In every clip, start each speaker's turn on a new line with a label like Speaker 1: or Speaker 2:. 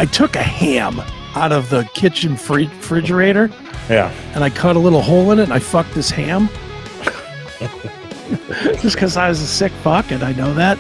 Speaker 1: I took a ham out of the kitchen refrigerator.
Speaker 2: Yeah.
Speaker 1: And I cut a little hole in it and I fucked this ham. Just because I was a sick fuck and I know that.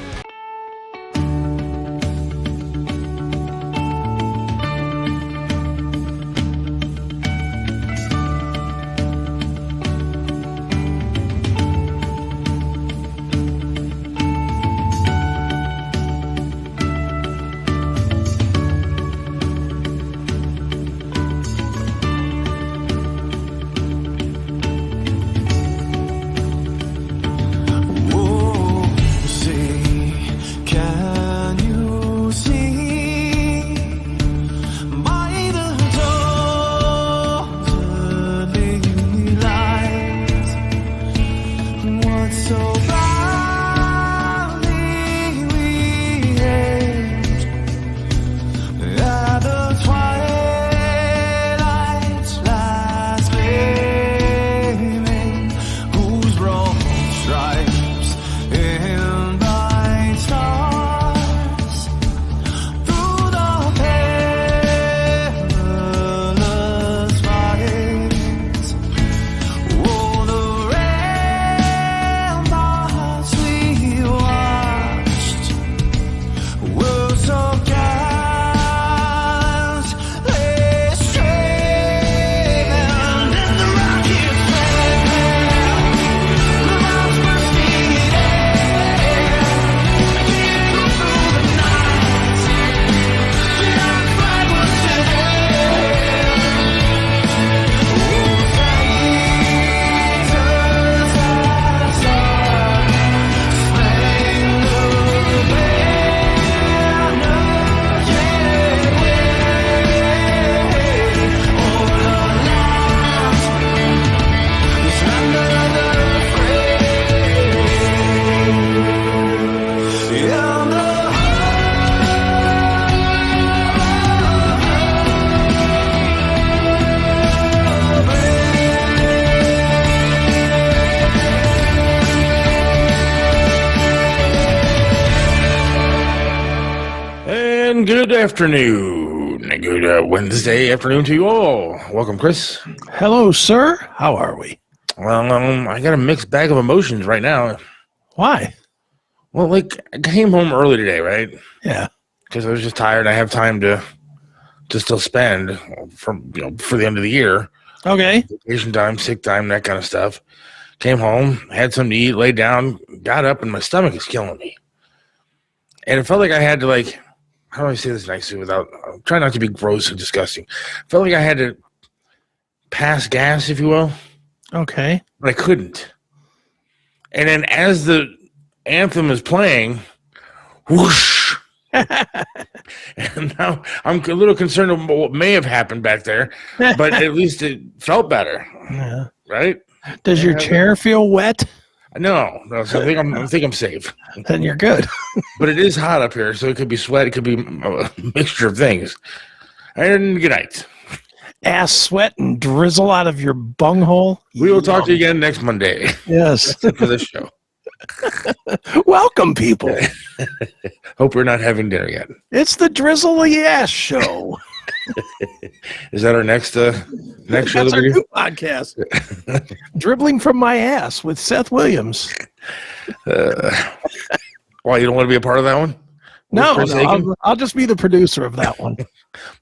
Speaker 2: Good afternoon. Good Wednesday afternoon to you all. Welcome, Chris.
Speaker 1: Hello, sir. How are we?
Speaker 2: Well, I got a mixed bag of emotions right now.
Speaker 1: Why?
Speaker 2: Well, like, I came home early today, right?
Speaker 1: Yeah.
Speaker 2: Because I was just tired. I have time to still spend for the end of the year.
Speaker 1: Okay.
Speaker 2: Vacation time, sick time, that kind of stuff. Came home, had something to eat, laid down, got up, and my stomach is killing me. And it felt like I had to, like, how do I say this nicely without trying not to be gross and disgusting? Felt like I had to pass gas, if you will.
Speaker 1: Okay.
Speaker 2: But I couldn't. And then as the anthem is playing, whoosh. And now I'm a little concerned about what may have happened back there, but at least it felt better.
Speaker 1: Yeah.
Speaker 2: Right?
Speaker 1: Does your chair feel wet?
Speaker 2: No. So I think I'm safe.
Speaker 1: Then you're good.
Speaker 2: But it is hot up here, so it could be sweat. It could be a mixture of things. And good night.
Speaker 1: Ass sweat and drizzle out of your bunghole.
Speaker 2: We will talk to you again next Monday.
Speaker 1: Yes.
Speaker 2: For this show.
Speaker 1: Welcome, people.
Speaker 2: Hope we're not having dinner yet.
Speaker 1: It's the Drizzly Ass Show.
Speaker 2: Is that our next show?
Speaker 1: That's our new podcast. Dribbling from my ass with Seth Williams.
Speaker 2: Why, you don't want to be a part of that one?
Speaker 1: No, I'll just be the producer of that one.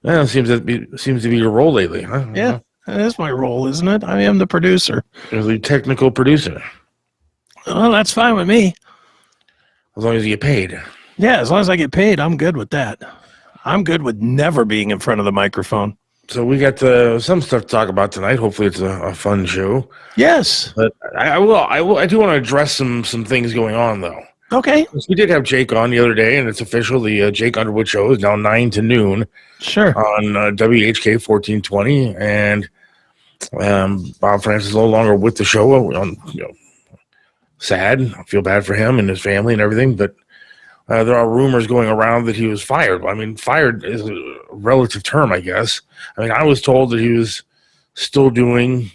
Speaker 2: Well, it seems to be your role lately, huh?
Speaker 1: Yeah, that is my role, isn't it? I am the producer.
Speaker 2: You're the technical producer.
Speaker 1: Well, that's fine with me.
Speaker 2: As long as you get paid.
Speaker 1: Yeah, as long as I get paid, I'm good with that. I'm good with never being in front of the microphone.
Speaker 2: So we got some stuff to talk about tonight. Hopefully it's a fun show.
Speaker 1: Yes.
Speaker 2: But I do want to address some things going on, though.
Speaker 1: Okay.
Speaker 2: We did have Jake on the other day, and it's official. The Jake Underwood show is now 9 to noon.
Speaker 1: Sure.
Speaker 2: On WHK 1420. And Bob Francis is no longer with the show. Sad. I feel bad for him and his family and everything, but there are rumors going around that he was fired. I mean, fired is a relative term, I guess. I mean, I was told that he was still doing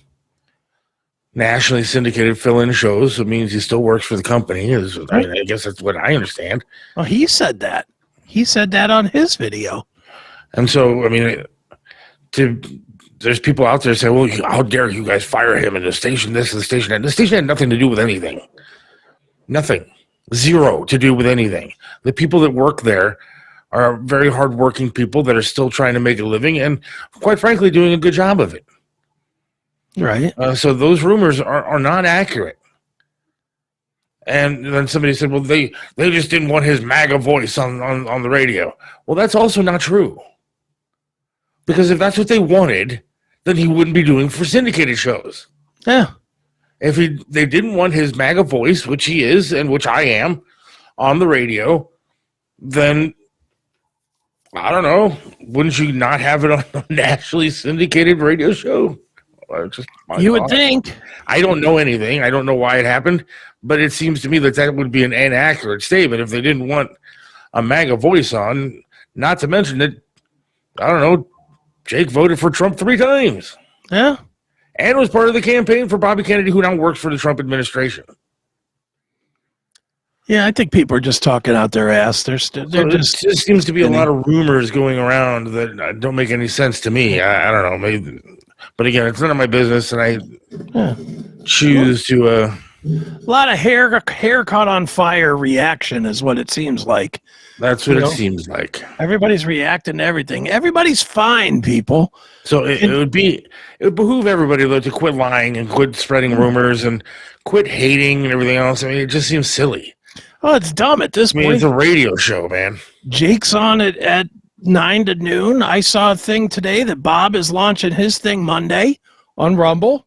Speaker 2: nationally syndicated fill-in shows. So it means he still works for the company. I guess that's what I understand.
Speaker 1: Well, he said that. He said that on his video.
Speaker 2: And so, I mean, there's people out there saying, well, how dare you guys fire him in the station, this and the station that. The station had nothing to do with anything. Nothing. Zero to do with anything. The people that work there are very hardworking people that are still trying to make a living and, quite frankly, doing a good job of it.
Speaker 1: Right.
Speaker 2: So those rumors are not accurate. And then somebody said, well, they just didn't want his MAGA voice on the radio. Well, that's also not true. Because if that's what they wanted, then he wouldn't be doing for syndicated shows.
Speaker 1: Yeah.
Speaker 2: If they didn't want his MAGA voice, which he is and which I am, on the radio, then, I don't know, wouldn't you not have it on a nationally syndicated radio show?
Speaker 1: You would think.
Speaker 2: I don't know anything. I don't know why it happened, but it seems to me that would be an inaccurate statement if they didn't want a MAGA voice on, not to mention that, I don't know, Jake voted for Trump 3 times.
Speaker 1: Yeah.
Speaker 2: And was part of the campaign for Bobby Kennedy, who now works for the Trump administration.
Speaker 1: Yeah, I think people are just talking out their ass. There just
Speaker 2: seems to be a lot of rumors going around that don't make any sense to me. I don't know. Maybe, but again, it's none of my business, and I choose to...
Speaker 1: a lot of hair caught on fire reaction is what it seems like.
Speaker 2: That's what it seems like.
Speaker 1: Everybody's reacting to everything. Everybody's fine, people.
Speaker 2: So it would behoove everybody, though, to quit lying and quit spreading rumors and quit hating and everything else. I mean, it just seems silly.
Speaker 1: Oh, it's dumb at this point.
Speaker 2: It's a radio show, man.
Speaker 1: Jake's on it at 9 to noon. I saw a thing today that Bob is launching his thing Monday on Rumble.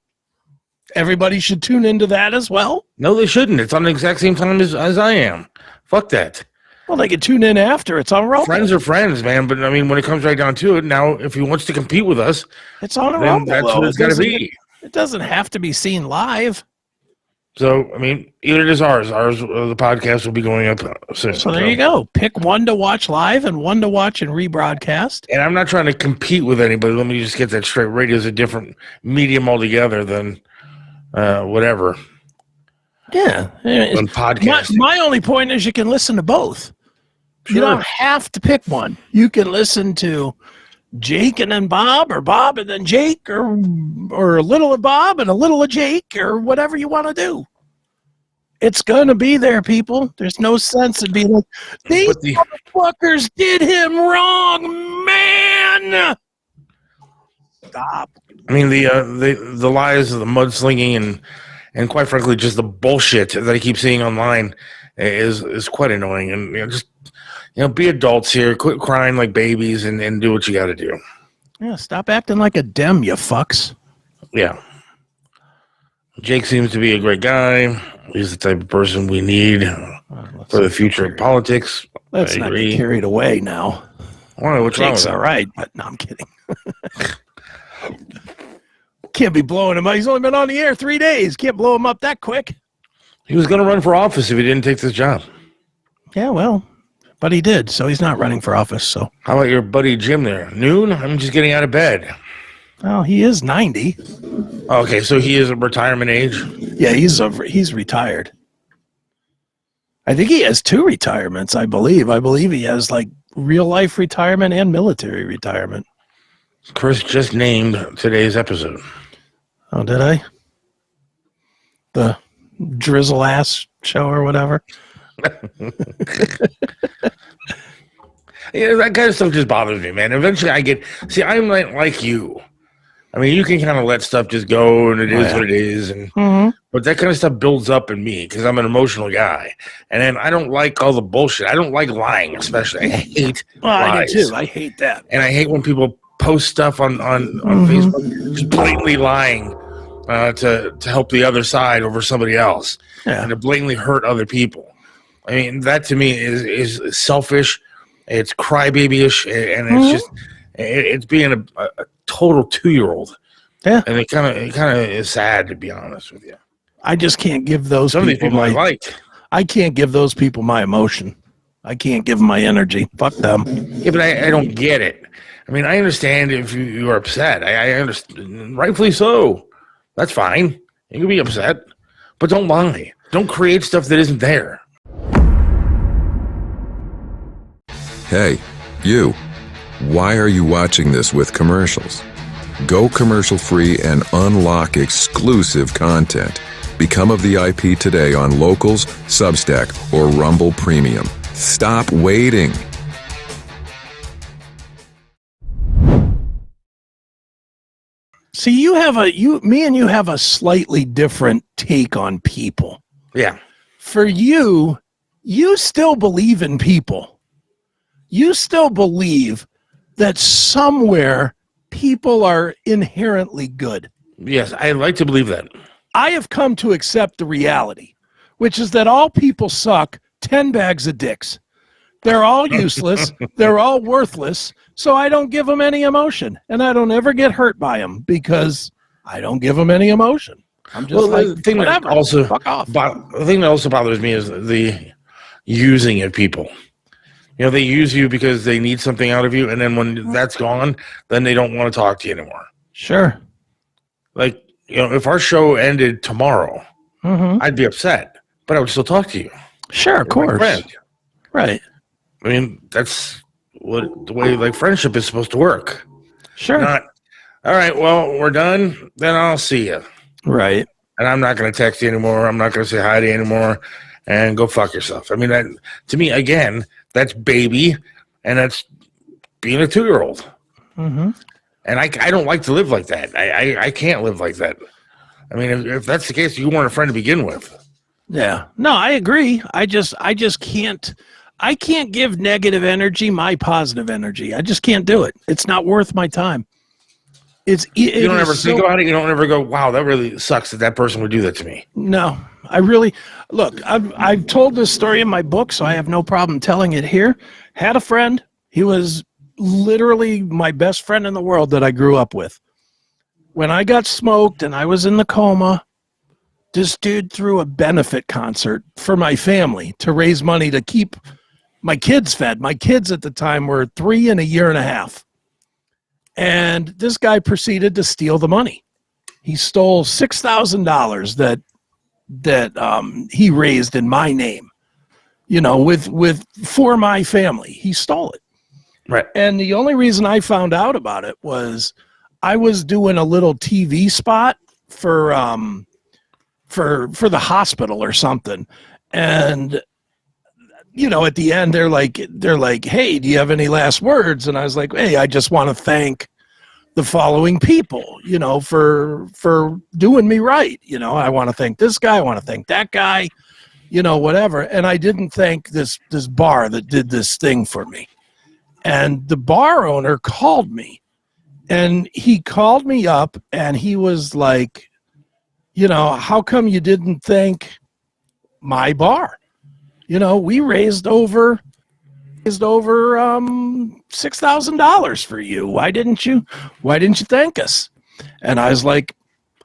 Speaker 1: Everybody should tune into that as well.
Speaker 2: No, they shouldn't. It's on the exact same time as I am. Fuck that.
Speaker 1: Well, they can tune in after. It's on Rumble.
Speaker 2: Friends are friends, man. But, I mean, when it comes right down to it, now, if he wants to compete with us,
Speaker 1: it's on a Rumble,
Speaker 2: that's what it's got to be.
Speaker 1: It doesn't have to be seen live.
Speaker 2: So, I mean, either it is ours. The podcast will be going up soon.
Speaker 1: So there you go. Pick one to watch live and one to watch and rebroadcast.
Speaker 2: And I'm not trying to compete with anybody. Let me just get that straight. Radio is a different medium altogether than whatever.
Speaker 1: Yeah.
Speaker 2: On podcasting.
Speaker 1: My only point is you can listen to both. Sure. You don't have to pick one. You can listen to Jake and then Bob, or Bob and then Jake, or a little of Bob and a little of Jake, or whatever you want to do. It's going to be there, people. There's no sense in being like, these motherfuckers did him wrong, man. Stop.
Speaker 2: I mean, the lies of the mudslinging and quite frankly, just the bullshit that I keep seeing online is quite annoying. And just be adults here. Quit crying like babies and do what you got to do.
Speaker 1: Yeah, stop acting like a dem, you fucks.
Speaker 2: Yeah. Jake seems to be a great guy. He's the type of person we need for the future of politics.
Speaker 1: Let's not get carried away now.
Speaker 2: Why? What's wrong with that?
Speaker 1: Jake's all right, but no, I'm kidding. Can't be blowing him up. He's only been on the air 3 days. Can't blow him up that quick.
Speaker 2: He was going to run for office if he didn't take this job.
Speaker 1: Yeah, well, but he did, so he's not running for office. So
Speaker 2: how about your buddy Jim there? Noon? I'm just getting out of bed.
Speaker 1: Oh, he is 90.
Speaker 2: Okay, so he is a retirement age?
Speaker 1: Yeah, he's retired. I think he has 2 retirements, I believe. I believe he has like real life retirement and military retirement.
Speaker 2: Chris just named today's episode.
Speaker 1: Oh, did I? The drizzle ass show or whatever.
Speaker 2: Yeah, that kind of stuff just bothers me, man. Eventually I'm like you. I mean, you can kind of let stuff just go, and it is what it is. And but that kind of stuff builds up in me because I'm an emotional guy, and then I don't like all the bullshit. I don't like lying, especially. I hate lies.
Speaker 1: I do too. I hate that,
Speaker 2: and I hate when people post stuff on Facebook just blatantly lying to help the other side over somebody else, and to blatantly hurt other people. I mean, that to me is selfish. It's crybaby-ish, and it's just it's being a total 2-year-old. Yeah, and it kind of is sad, to be honest with you.
Speaker 1: I just can't give those people
Speaker 2: I like.
Speaker 1: I can't give those people my emotion. I can't give them my energy. Fuck them.
Speaker 2: Yeah, but I don't get it. I mean, I understand if you are upset. I understand, rightfully so. That's fine. You can be upset, but don't lie. Don't create stuff that isn't there.
Speaker 3: Hey, you. Why are you watching this with commercials? Go commercial-free and unlock exclusive content. Become a VIP today on Locals, Substack, or Rumble Premium. Stop waiting.
Speaker 1: See, me and you have a slightly different take on people.
Speaker 2: Yeah.
Speaker 1: For you still believe in people. You still believe that somewhere people are inherently good.
Speaker 2: Yes, I like to believe that.
Speaker 1: I have come to accept the reality, which is that all people suck 10 bags of dicks. They're all useless. They're all worthless. So I don't give them any emotion, and I don't ever get hurt by them because I don't give them any emotion. I'm just
Speaker 2: the thing
Speaker 1: whatever.
Speaker 2: that also
Speaker 1: Fuck off.
Speaker 2: the thing that also bothers me is the using of people. You know, they use you because they need something out of you, and then when that's gone, then they don't want to talk to you anymore.
Speaker 1: Sure.
Speaker 2: Like, you know, if our show ended tomorrow, I'd be upset, but I would still talk to you.
Speaker 1: Sure, of course. Right.
Speaker 2: I mean, that's the way like friendship is supposed to work.
Speaker 1: Sure.
Speaker 2: Not, all right, well, we're done, then I'll see you.
Speaker 1: Right.
Speaker 2: And I'm not going to text you anymore. I'm not going to say hi to you anymore. And go fuck yourself. I mean, that to me, again, that's baby, and that's being a 2-year-old. And I don't like to live like that. I can't live like that. I mean, if that's the case, you weren't a friend to begin with.
Speaker 1: Yeah. No, I agree. I just can't. I can't give negative energy my positive energy. I just can't do it. It's not worth my time. You
Speaker 2: don't ever think about it. You don't ever go, wow, that really sucks that person would do that to me.
Speaker 1: No, I really look. I've told this story in my book, so I have no problem telling it here. Had a friend. He was literally my best friend in the world that I grew up with. When I got smoked and I was in the coma, this dude threw a benefit concert for my family to raise money to keep my kids fed. My kids at the time were 3 and a year and a half. And this guy proceeded to steal the money. He stole $6,000 that he raised in my name, you know, for my family. He stole it.
Speaker 2: Right.
Speaker 1: And the only reason I found out about it was I was doing a little TV spot for the hospital or something. And you know, at the end they're like, hey, do you have any last words? And I was like, hey, I just want to thank the following people, you know, for doing me right. You know, I want to thank this guy, I want to thank that guy, you know, whatever. And I didn't thank this bar that did this thing for me. And the bar owner called me, and he called me up and he was like, you know, how come you didn't thank my bar? You know, we raised over $6,000 for you. Why didn't you thank us? And I was like,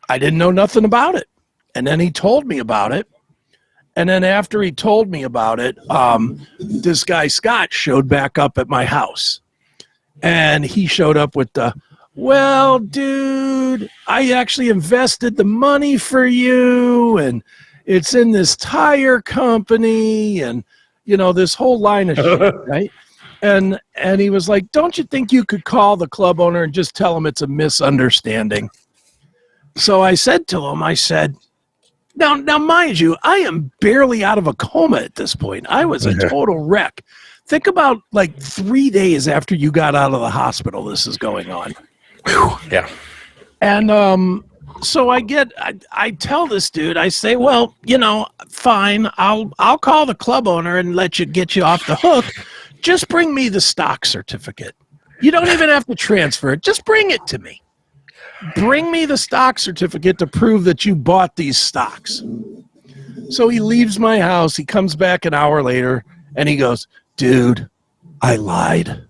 Speaker 1: I didn't know nothing about it. And then he told me about it. And then after he told me about it, this guy Scott showed back up at my house. And he showed up with well, dude, I actually invested the money for you, and it's in this tire company, and you know, this whole line of shit, right? And he was like, don't you think you could call the club owner and just tell him it's a misunderstanding? So I said to him, I said, now mind you, I am barely out of a coma at this point. I was a total wreck. Think about like 3 days after you got out of the hospital, this is going on.
Speaker 2: Yeah.
Speaker 1: And so I tell this dude, I say, well, you know, fine, I'll call the club owner and get you off the hook. Just bring me the stock certificate. You don't even have to transfer it. Just bring it to me. Bring me the stock certificate to prove that you bought these stocks. So he leaves my house. He comes back an hour later and he goes, dude, I lied.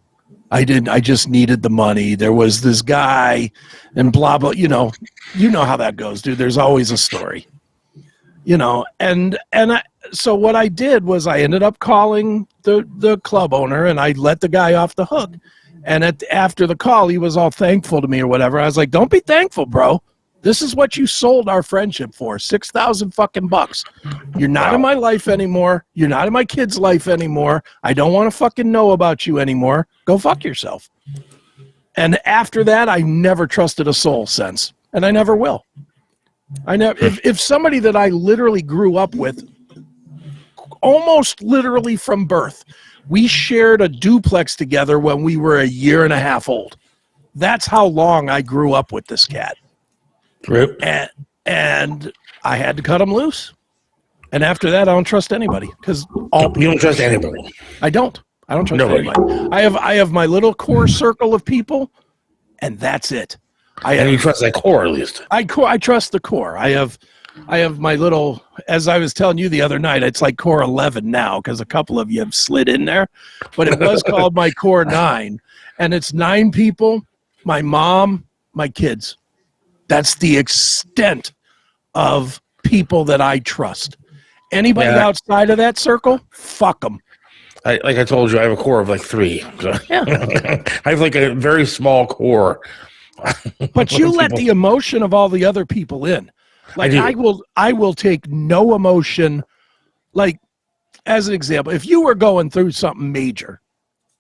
Speaker 1: I didn't. I just needed the money. There was this guy and blah, blah. You know how that goes, dude. There's always a story, you know. So what I did was I ended up calling the club owner and I let the guy off the hook. And after the call, he was all thankful to me or whatever. I was like, don't be thankful, bro. This is what you sold our friendship for, 6,000 fucking bucks. You're not in my life anymore. You're not in my kid's life anymore. I don't want to fucking know about you anymore. Go fuck yourself. And after that, I never trusted a soul since, and I never will. I never. If somebody that I literally grew up with, almost literally from birth, we shared a duplex together when we were a year and a half old. That's how long I grew up with this cat.
Speaker 2: Rip.
Speaker 1: And I had to cut him loose. And after that, I don't trust anybody because
Speaker 2: you don't trust anybody.
Speaker 1: I don't trust anybody. I have my little core circle of people, and that's it.
Speaker 2: And you trust that core at least.
Speaker 1: I trust the core. I have my little, as I was telling you the other night, it's like core 11 now because a couple of you have slid in there, but it was called my core 9, and it's 9 people, my mom, my kids. That's the extent of people that I trust. Anybody outside of that circle, fuck them.
Speaker 2: Like I told you, I have a core of like 3. So.
Speaker 1: Yeah.
Speaker 2: I have like a very small core.
Speaker 1: But you let the emotion of all the other people in. Like I will take no emotion. Like, as an example, if you were going through something major,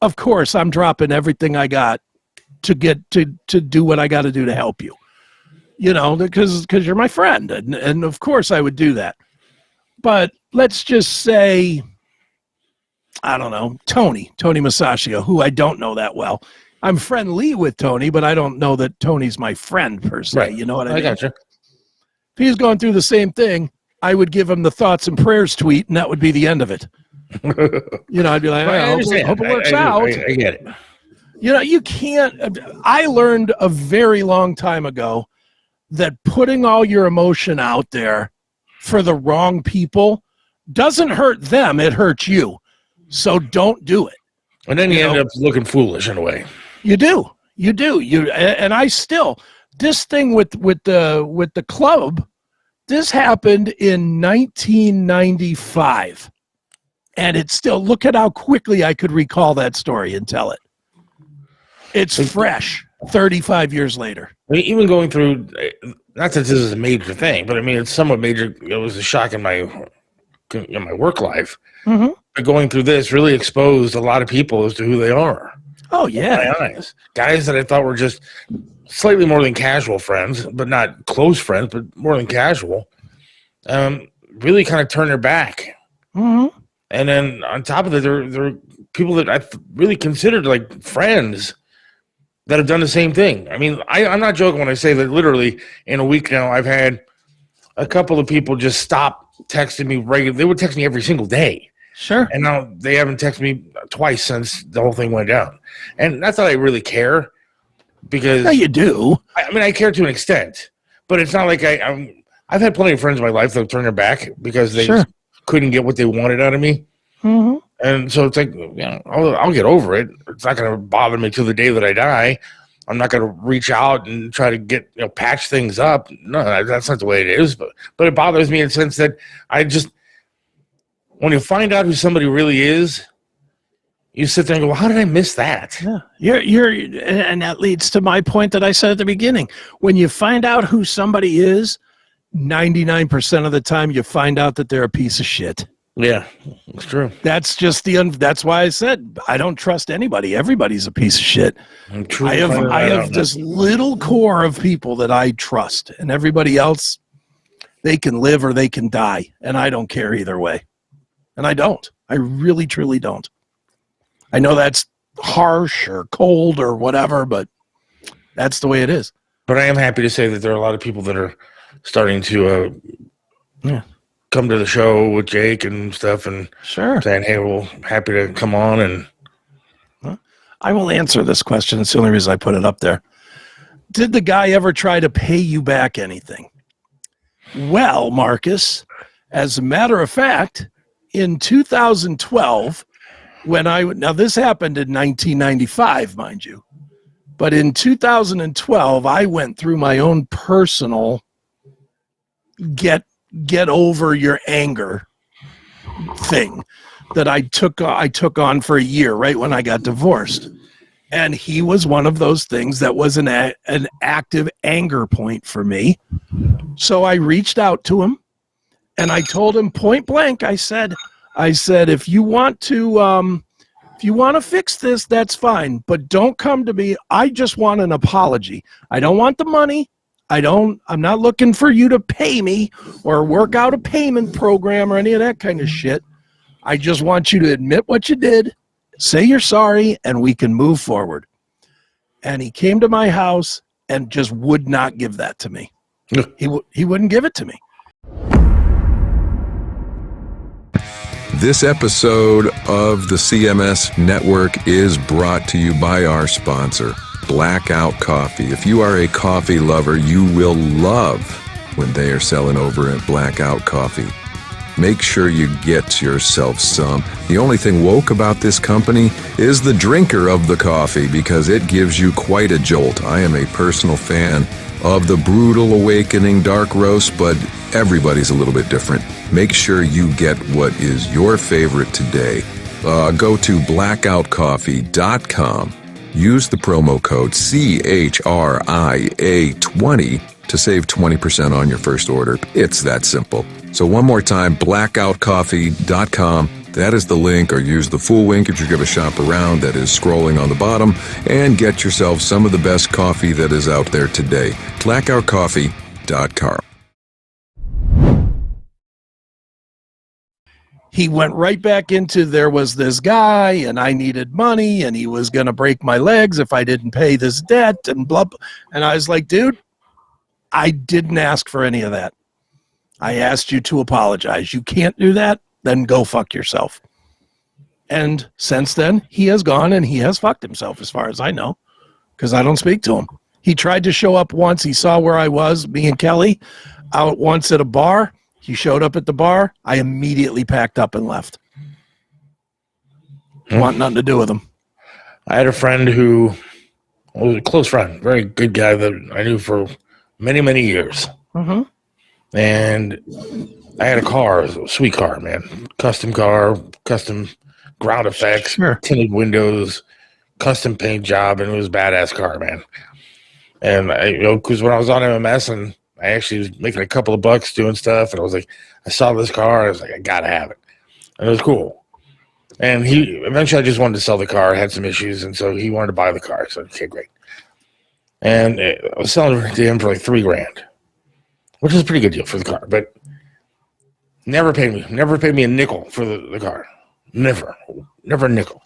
Speaker 1: of course I'm dropping everything I got to get to do what I got to do to help you. You know, because you're my friend, and of course I would do that. But let's just say, I don't know, Tony Masaccio, who I don't know that well. I'm friendly with Tony, but I don't know that Tony's my friend per se. Right. You know what I mean? I gotcha. If he's going through the same thing, I would give him the thoughts and prayers tweet, and that would be the end of it. You know, I'd be like, I hope it works out.
Speaker 2: I get it.
Speaker 1: You know, you can't. I learned a very long time ago that putting all your emotion out there for the wrong people doesn't hurt them, it hurts you. So don't do it.
Speaker 2: And then you end up looking foolish in a way.
Speaker 1: You do. And I still, this thing with the club, this happened in 1995. And it's still, look at how quickly I could recall that story and tell it. It's fresh 35 years later.
Speaker 2: I mean, even going through, not that this is a major thing, but I mean, it's somewhat major. It was a shock in my work life. Mm-hmm. But going through this really exposed a lot of people as to who they are.
Speaker 1: Oh, yeah.
Speaker 2: My eyes. Guys that I thought were just slightly more than casual friends, but not close friends, but more than casual, really kind of turned their back. Mm-hmm. And then on top of it, there are people that I really considered like friends that have done the same thing. I mean, I'm not joking when I say that literally in a week now, I've had a couple of people just stop texting me regularly. They would text me every single day.
Speaker 1: Sure.
Speaker 2: And now they haven't texted me twice since the whole thing went down. And not that I really care because...
Speaker 1: No, you do.
Speaker 2: I mean, I care to an extent. But it's not like I've had plenty of friends in my life that have turned their back because they couldn't get what they wanted out of me. Mm-hmm. And so it's like, I'll get over it. It's not going to bother me till the day that I die. I'm not going to reach out and try to get, patch things up. No, that's not the way it is. But it bothers me in the sense that when you find out who somebody really is, you sit there and go, well, how did I miss that?
Speaker 1: Yeah. And that leads to my point that I said at the beginning. When you find out who somebody is, 99% of the time you find out that they're a piece of shit.
Speaker 2: Yeah, it's true.
Speaker 1: That's just that's why I said I don't trust anybody. Everybody's a piece of shit. I have this little core of people that I trust, and everybody else, they can live or they can die, and I don't care either way. And I don't. I really, truly don't. I know that's harsh or cold or whatever, but that's the way it is.
Speaker 2: But I am happy to say that there are a lot of people that are starting to come to the show with Jake and stuff and saying, hey, well, happy to come on. And
Speaker 1: I will answer this question. It's the only reason I put it up there. Did the guy ever try to pay you back anything? Well, Marcus, as a matter of fact, in 2012, now this happened in 1995, mind you, but in 2012, I went through my own personal get over your anger thing that I took on for a year, right when I got divorced. And he was one of those things that was an active anger point for me. So I reached out to him and I told him point blank, I said, if you want to fix this, that's fine, but don't come to me. I just want an apology. I don't want the money. I'm not looking for you to pay me or work out a payment program or any of that kind of shit. I just want you to admit what you did, say you're sorry, and we can move forward. And he came to my house and just would not give that to me. He wouldn't give it to me.
Speaker 3: This episode of the CMS Network is brought to you by our sponsor, Blackout Coffee. If you are a coffee lover, you will love when they are selling over at Blackout Coffee. Make sure you get yourself some. The only thing woke about this company is the drinker of the coffee, because it gives you quite a jolt. I am a personal fan of the Brutal Awakening Dark Roast, but everybody's a little bit different. Make sure you get what is your favorite today. Go to blackoutcoffee.com. Use the promo code CHRIA20 to save 20% on your first order. It's that simple. So one more time, blackoutcoffee.com. That is the link, or use the full link if you're going to shop around. That is scrolling on the bottom, and get yourself some of the best coffee that is out there today. blackoutcoffee.com.
Speaker 1: He went right back into, there was this guy and I needed money and he was going to break my legs if I didn't pay this debt and blah, blah. And I was like, dude, I didn't ask for any of that. I asked you to apologize. You can't do that, then go fuck yourself. And since then, he has gone and he has fucked himself, as far as I know, because I don't speak to him. He tried to show up once. He saw where I was, me and Kelly, out once at a bar. He showed up at the bar. I immediately packed up and left. Want nothing to do with him.
Speaker 2: I had a friend who was a close friend, very good guy that I knew for many, many years.
Speaker 1: Mm-hmm.
Speaker 2: And I had a car, a sweet car, man. Custom car, custom ground effects,
Speaker 1: Sure.
Speaker 2: tinted windows, custom paint job, and it was a badass car, man. And because when I was on MMS and I actually was making a couple of bucks doing stuff, and I was like, I saw this car, I was like, I gotta have it. And it was cool. And he eventually, I just wanted to sell the car, had some issues, and so he wanted to buy the car. So okay, great. And I was selling it to him for like $3,000, which is a pretty good deal for the car, but never paid me a nickel for the car. Never a nickel.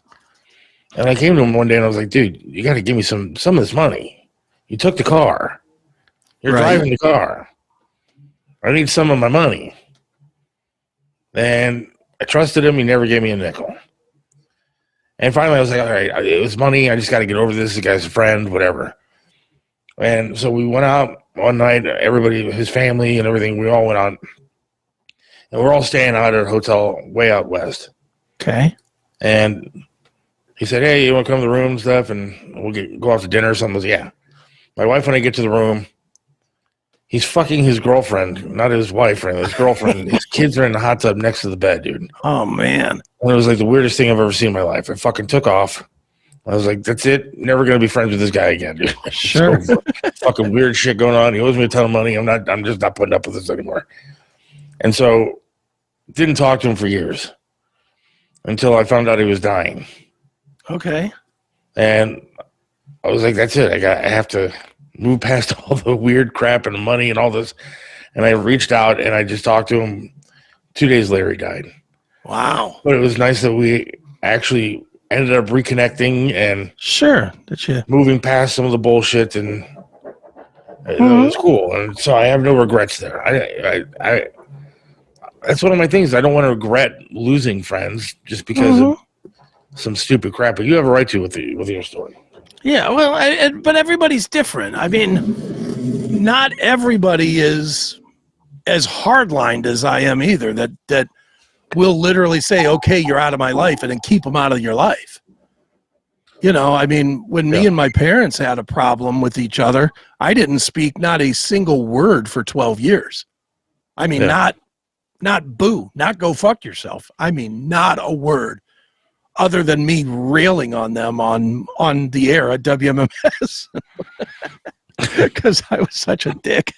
Speaker 2: And I came to him one day and I was like, dude, you got to give me some of this money. You took the car. You're driving the car. I need some of my money. And I trusted him. He never gave me a nickel. And finally I was like, all right, it was money. I just got to get over this. The guy's a friend, whatever. And so we went out one night, everybody, his family and everything, we all went out. And we're all staying out at a hotel way out west.
Speaker 1: Okay.
Speaker 2: And he said, hey, you want to come to the room and stuff, and we'll go out to dinner or something? I was like, yeah. My wife, when I get to the room, he's fucking his girlfriend, not his wife, right? His girlfriend. His kids are in the hot tub next to the bed, dude.
Speaker 1: Oh, man.
Speaker 2: And it was like the weirdest thing I've ever seen in my life. I fucking took off. I was like, that's it. Never going to be friends with this guy again, dude.
Speaker 1: Sure.
Speaker 2: So, fucking weird shit going on. He owes me a ton of money. I'm just not putting up with this anymore. And so didn't talk to him for years until I found out he was dying.
Speaker 1: Okay.
Speaker 2: And I was like, that's it. I have to move past all the weird crap and the money and all this. And I reached out and I just talked to him. 2 days later, he died.
Speaker 1: Wow.
Speaker 2: But it was nice that we actually ended up reconnecting and
Speaker 1: Sure. Did you?
Speaker 2: moving past some of the bullshit, and it was cool. And so I have no regrets there. I that's one of my things. I don't want to regret losing friends just because of some stupid crap. But you have a right to with your story.
Speaker 1: Yeah, well, but everybody's different. I mean, not everybody is as hardlined as I am either. That will literally say, "Okay, you're out of my life," and then keep them out of your life. You know, I mean, when me and my parents had a problem with each other, I didn't speak not a single word for 12 years. I mean, not boo, not go fuck yourself. I mean, not a word. other than me railing on them on the air at WMMS because I was such a dick.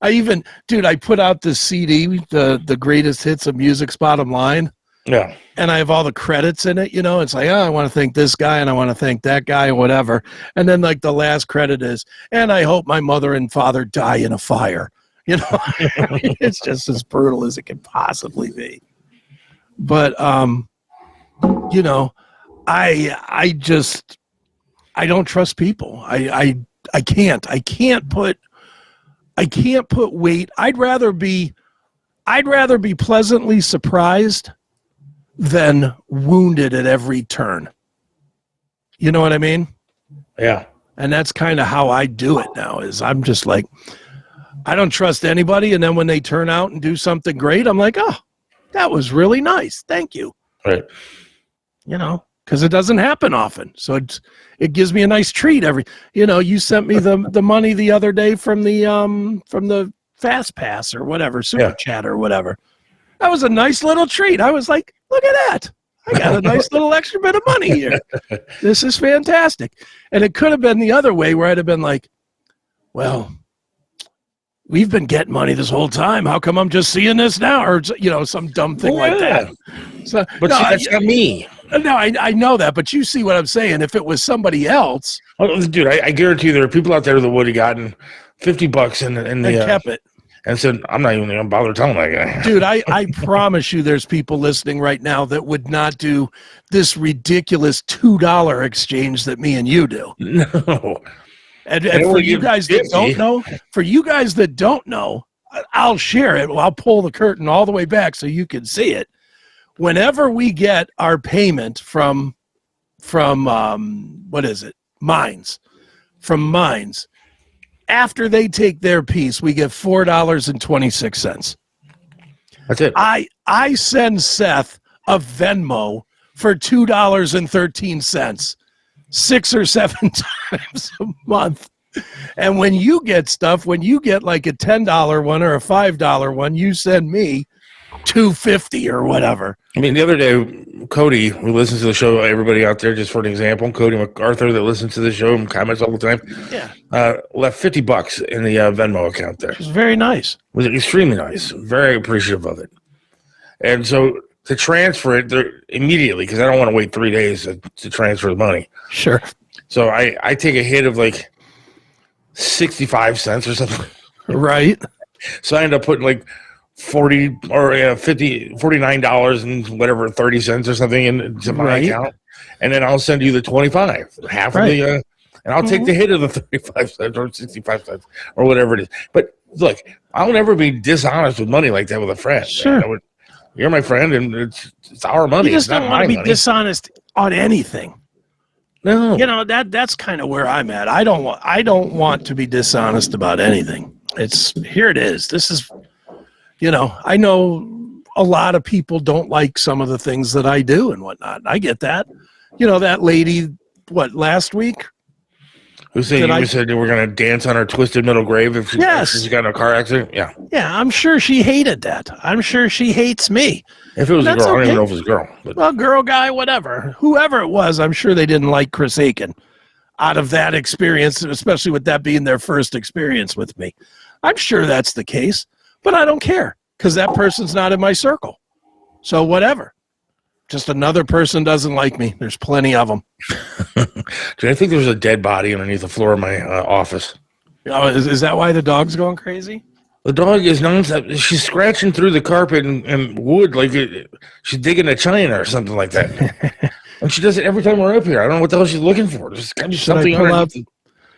Speaker 1: I put out the CD, the greatest hits of music's bottom line.
Speaker 2: Yeah.
Speaker 1: And I have all the credits in it, It's like, I want to thank this guy and I want to thank that guy or whatever. And then like the last credit is, and I hope my mother and father die in a fire. It's just as brutal as it can possibly be. But I don't trust people. I can't put weight. I'd rather be pleasantly surprised than wounded at every turn. You know what I mean?
Speaker 2: Yeah.
Speaker 1: And that's kind of how I do it now, is I'm just like, I don't trust anybody. And then when they turn out and do something great, I'm like, oh, that was really nice. Thank you.
Speaker 2: Right.
Speaker 1: Because it doesn't happen often. So it gives me a nice treat you sent me the money the other day from the Fast Pass or whatever, Super Chat or whatever. That was a nice little treat. I was like, look at that. I got a nice little extra bit of money here. This is fantastic. And it could have been the other way where I'd have been like, well, we've been getting money this whole time. How come I'm just seeing this now? Or, some dumb thing like that. So,
Speaker 2: but that's not me.
Speaker 1: No, I know that, but you see what I'm saying. If it was somebody else.
Speaker 2: Oh, dude, I guarantee you there are people out there that would have gotten $50 and
Speaker 1: kept it.
Speaker 2: And said, I'm not even going to bother telling that guy.
Speaker 1: Dude, I promise you there's people listening right now that would not do this ridiculous $2 exchange that me and you do.
Speaker 2: No.
Speaker 1: And for you guys that don't know, I'll share it. I'll pull the curtain all the way back so you can see it. Whenever we get our payment from what is it? Mines. From Mines. After they take their piece, we get $4.26.
Speaker 2: That's it.
Speaker 1: I send Seth a Venmo for $2.13, 6 or 7 times a month. And when you get like a $10 one or a $5 one, you send me $2.50 or whatever.
Speaker 2: I mean, the other day, Cody, who listens to the show, everybody out there, just for an example, Cody MacArthur that listens to the show and comments all the time, left $50 in the Venmo account there.
Speaker 1: It was very nice.
Speaker 2: It was extremely nice. Very appreciative of it. And so to transfer it there immediately, because I don't want to wait 3 days to transfer the money.
Speaker 1: Sure.
Speaker 2: So I take a hit of like 65 cents or something.
Speaker 1: Right.
Speaker 2: So I end up putting like $49 and whatever 30 cents or something into my account, and then I'll send you the 25, half of the and I'll take the hit of the 35 cents or 65 cents or whatever it is. But look, I'll never be dishonest with money like that with a friend.
Speaker 1: Sure.
Speaker 2: You're my friend, and it's our money.
Speaker 1: You just
Speaker 2: don't
Speaker 1: want to be dishonest on anything.
Speaker 2: No,
Speaker 1: that's kind of where I'm at. I don't want to be dishonest about anything. Here it is. This is. I know a lot of people don't like some of the things that I do and whatnot. I get that. That lady, last week?
Speaker 2: Who said you said they were going to dance on her twisted middle grave if she got in a car accident? Yeah.
Speaker 1: Yeah, I'm sure she hated that. I'm sure she hates me.
Speaker 2: If it was a girl, I don't even know if it was a girl. But.
Speaker 1: Well, girl, guy, whatever. Whoever it was, I'm sure they didn't like Chris Akin out of that experience, especially with that being their first experience with me. I'm sure that's the case. But I don't care because that person's not in my circle. So whatever. Just another person doesn't like me. There's plenty of them.
Speaker 2: Dude, I think there's a dead body underneath the floor of my office.
Speaker 1: Oh, is that why the dog's going crazy?
Speaker 2: The dog is nonstop. She's scratching through the carpet and wood like she's digging a china or something like that. And she does it every time we're up here. I don't know what the hell she's looking for. There's got to be something underneath.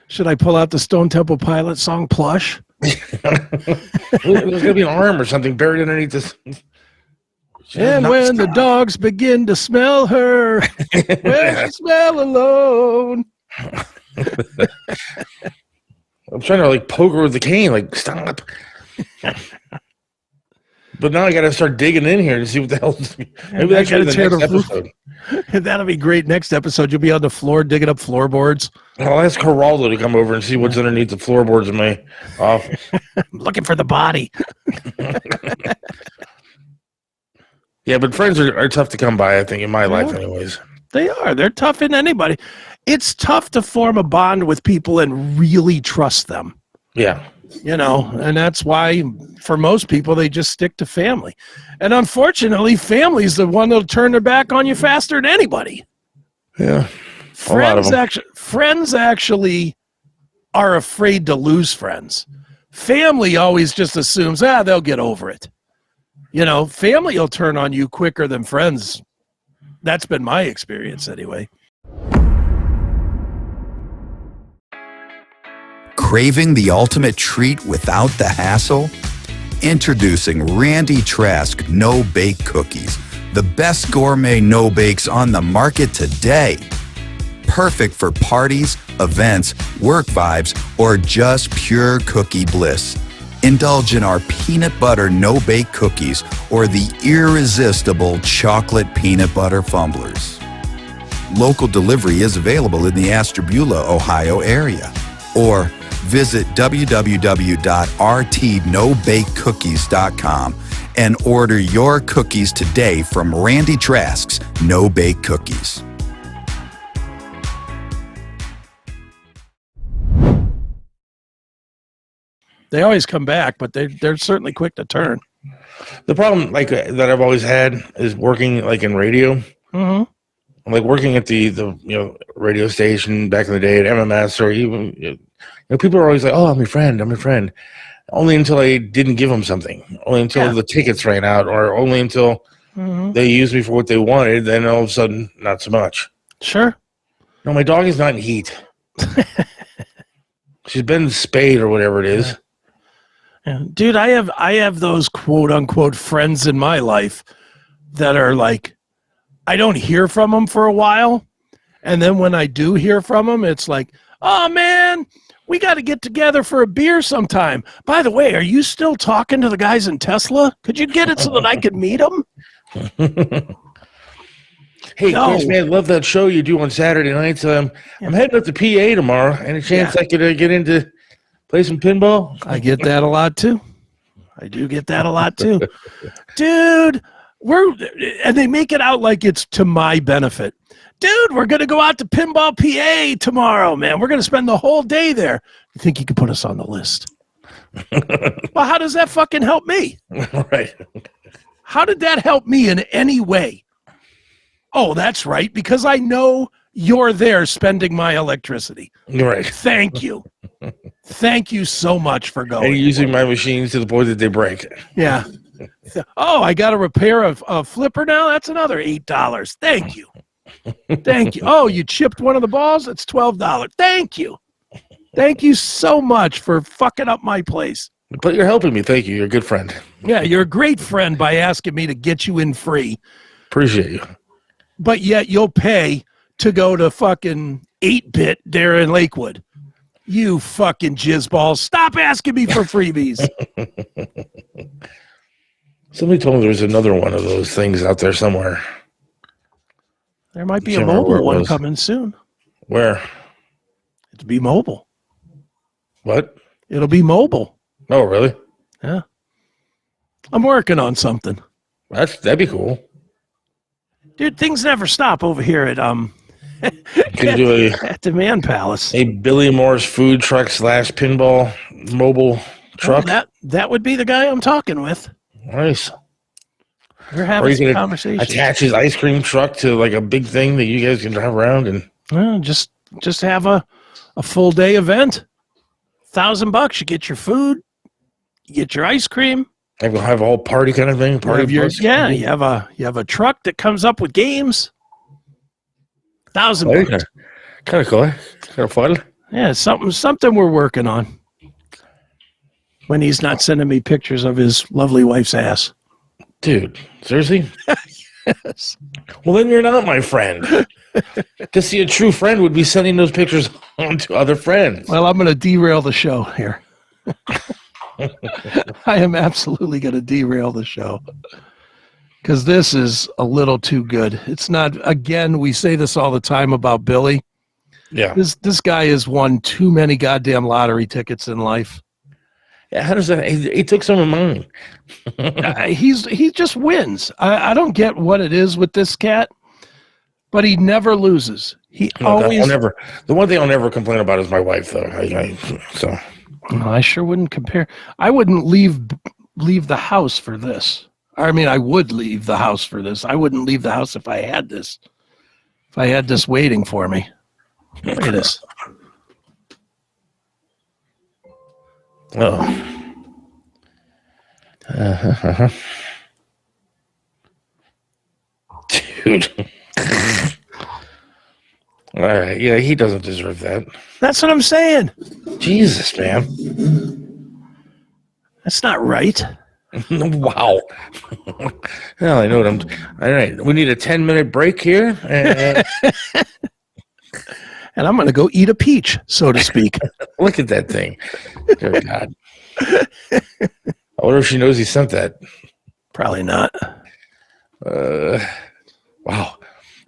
Speaker 1: Should I pull out the Stone Temple Pilots song Plush?
Speaker 2: There's going to be an arm or something buried underneath this.
Speaker 1: And when the dogs begin to smell her, where's the smell alone?
Speaker 2: I'm trying to poke her with the cane, stop. But now I got to start digging in here to see what the hell. Maybe that's the next episode.
Speaker 1: That'll be great. Next episode, you'll be on the floor digging up floorboards.
Speaker 2: I'll ask Geraldo to come over and see what's underneath the floorboards in my office.
Speaker 1: I'm looking for the body.
Speaker 2: Yeah, but friends are tough to come by, I think, in my life anyways.
Speaker 1: They are. They're tough in anybody. It's tough to form a bond with people and really trust them.
Speaker 2: Yeah.
Speaker 1: And that's why for most people, they just stick to family. And unfortunately, family's the one that'll turn their back on you faster than anybody.
Speaker 2: Yeah.
Speaker 1: Friends actually are afraid to lose friends. Family always just assumes, they'll get over it. Family will turn on you quicker than friends. That's been my experience anyway.
Speaker 4: Craving the ultimate treat without the hassle? Introducing Randy Trask No-Bake Cookies, the best gourmet no-bakes on the market today. Perfect for parties, events, work vibes, or just pure cookie bliss. Indulge in our peanut butter no-bake cookies or the irresistible chocolate peanut butter fumblers. Local delivery is available in the Ashtabula, Ohio area. Or visit www.rtnobakecookies.com and order your cookies today from Randy Trask's No-Bake Cookies.
Speaker 1: They always come back, but they're certainly quick to turn.
Speaker 2: The problem that I've always had is working in radio.
Speaker 1: Mm-hmm.
Speaker 2: Like working at the radio station back in the day at MMS, or even people are always like, "Oh, I'm your friend." Only until I didn't give them something, only until the tickets ran out, or only until they used me for what they wanted. Then all of a sudden, not so much.
Speaker 1: Sure.
Speaker 2: No, my dog is not in heat. She's been spayed or whatever it is.
Speaker 1: Yeah. Dude, I have those quote unquote friends in my life that are like, I don't hear from them for a while. And then when I do hear from them, it's like, oh man, we got to get together for a beer sometime. By the way, are you still talking to the guys in Tesla? Could you get it so that I could meet them?
Speaker 2: Hey, Chris, man, love that show you do on Saturday nights. I'm heading up to PA tomorrow. Any chance I could get into play some pinball?
Speaker 1: I get that a lot too. I do get that a lot too. Dude, and they make it out like it's to my benefit. Dude, we're going to go out to Pinball PA tomorrow, man. We're going to spend the whole day there. You think you could put us on the list? Well, how does that fucking help me?
Speaker 2: Right.
Speaker 1: How did that help me in any way? Oh, that's right, because I know you're there spending my electricity.
Speaker 2: Right.
Speaker 1: Thank you. Thank you so much for going.
Speaker 2: And using my machines to the point that they break.
Speaker 1: Yeah. Oh, I got to repair a flipper now? That's another $8. Thank you. Thank you. Oh, you chipped one of the balls? It's $12. Thank you. Thank you so much for fucking up my place.
Speaker 2: But you're helping me. Thank you. You're a good friend.
Speaker 1: Yeah, you're a great friend by asking me to get you in free.
Speaker 2: Appreciate you.
Speaker 1: But yet you'll pay to go to fucking 8-Bit there in Lakewood. You fucking jizzballs. Stop asking me for freebies.
Speaker 2: Somebody told me there was another one of those things out there somewhere.
Speaker 1: There might be a mobile one coming soon.
Speaker 2: Where?
Speaker 1: It'll be mobile.
Speaker 2: What?
Speaker 1: It'll be mobile.
Speaker 2: Oh, really?
Speaker 1: Yeah. I'm working on something.
Speaker 2: That'd be cool.
Speaker 1: Dude, things never stop over here at
Speaker 2: at
Speaker 1: Demand Palace.
Speaker 2: A Billy Moore's food truck / pinball mobile truck.
Speaker 1: Oh, that would be the guy I'm talking with.
Speaker 2: Nice.
Speaker 1: We're having some conversation.
Speaker 2: Attach his ice cream truck to like a big thing that you guys can drive around and
Speaker 1: just have a full day event. $1,000. You get your food, you get your ice cream.
Speaker 2: Have a whole party kind of thing.
Speaker 1: You have a truck that comes up with games. $1,000.
Speaker 2: Kind of cool. Kind of fun.
Speaker 1: Yeah, something we're working on. When he's not sending me pictures of his lovely wife's ass.
Speaker 2: Dude, seriously?
Speaker 1: Yes.
Speaker 2: Well, then you're not my friend. To see a true friend would be sending those pictures on to other friends.
Speaker 1: Well, I'm going to derail the show here. I am absolutely going to derail the show. Because this is a little too good. It's not, again, we say this all the time about Billy.
Speaker 2: Yeah.
Speaker 1: This guy has won too many goddamn lottery tickets in life.
Speaker 2: How does that? He took some of mine.
Speaker 1: He just wins. I don't get what it is with this cat, but he never loses. He always.
Speaker 2: The one thing I'll never complain about is my wife, though.
Speaker 1: I sure wouldn't compare. I wouldn't leave the house for this. I mean, I would leave the house for this. I wouldn't leave the house if I had this. If I had this waiting for me. Look at this.
Speaker 2: Oh. Dude. All right. Yeah, he doesn't deserve that.
Speaker 1: That's what I'm saying.
Speaker 2: Jesus, man.
Speaker 1: That's not right.
Speaker 2: Wow. Well, I know what I'm. All right. We need a 10-minute break here.
Speaker 1: And I'm going to go eat a peach, so to speak.
Speaker 2: Look at that thing. Dear God. I wonder if she knows he sent that.
Speaker 1: Probably not.
Speaker 2: Wow.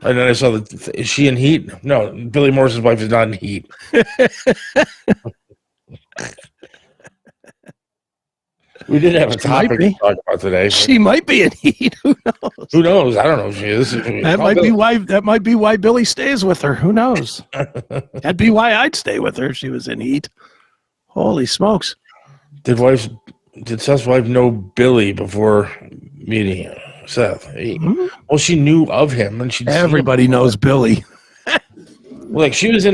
Speaker 2: And then I saw is she in Heat? No, Billy Morrison's wife is not in Heat. We did have a topic to talk about today.
Speaker 1: She might be in Heat. Who knows?
Speaker 2: Who knows? I don't know if she is.
Speaker 1: That might be why Billy stays with her. Who knows? That'd be why I'd stay with her if she was in Heat. Holy smokes!
Speaker 2: Did Seth's wife know Billy before meeting Seth?
Speaker 1: Mm-hmm.
Speaker 2: Well, she knew of him, and
Speaker 1: everybody knows Billy.
Speaker 2: Like she was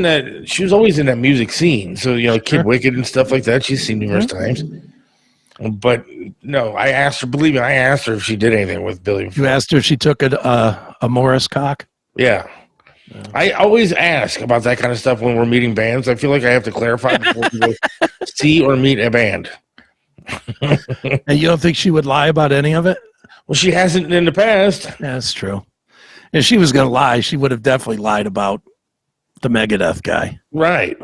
Speaker 2: always in that music scene. So Kid Wicked and stuff like that. She's seen numerous times. But no, I asked her. Believe me, I asked her if she did anything with Billy before.
Speaker 1: You asked her if she took a Morris cock?
Speaker 2: Yeah. I always ask about that kind of stuff when we're meeting bands. I feel like I have to clarify before we see or meet a band.
Speaker 1: And you don't think she would lie about any of it?
Speaker 2: Well, she hasn't in the past.
Speaker 1: Yeah, that's true. If she was going to lie, she would have definitely lied about the Megadeth guy.
Speaker 2: Right.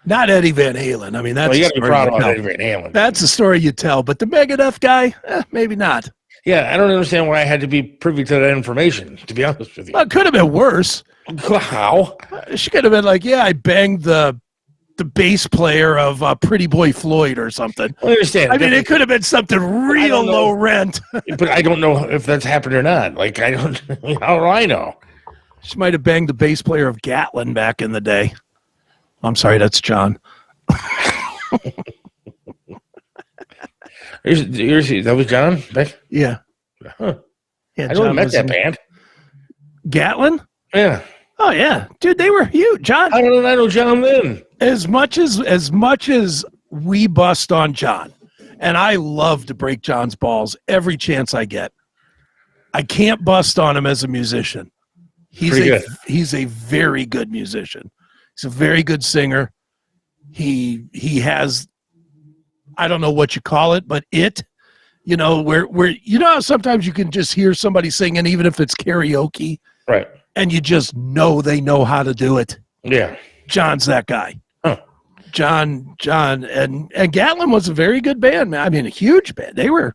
Speaker 1: Not Eddie Van Halen. I mean, that's
Speaker 2: you got to be proud of Eddie Van Halen.
Speaker 1: That's a story you tell. But the Megadeth guy, maybe not.
Speaker 2: Yeah, I don't understand why I had to be privy to that information, to be honest with you.
Speaker 1: Well, it could have been worse.
Speaker 2: How?
Speaker 1: She could have been like, yeah, I banged the bass player of Pretty Boy Floyd or something.
Speaker 2: I understand.
Speaker 1: I mean, it could have been something real low rent.
Speaker 2: But I don't know if that's happened or not. Like, I don't. How do I know?
Speaker 1: She might have banged the bass player of Gatlin back in the day. I'm sorry, that's John.
Speaker 2: That was John?
Speaker 1: Yeah.
Speaker 2: Huh.
Speaker 1: Yeah,
Speaker 2: I don't met that band.
Speaker 1: Gatlin?
Speaker 2: Yeah.
Speaker 1: Oh yeah, dude, they were huge. John.
Speaker 2: How did I know John then?
Speaker 1: As much as we bust on John, and I love to break John's balls every chance I get. I can't bust on him as a musician. He's a very good musician. He's a very good singer. He has, I don't know what you call it, but where how sometimes you can just hear somebody singing, even if it's karaoke,
Speaker 2: right? And
Speaker 1: you just know they know how to do it.
Speaker 2: Yeah,
Speaker 1: John's that guy.
Speaker 2: Huh.
Speaker 1: John, and Gatlin was a very good band, man. I mean, a huge band. They were.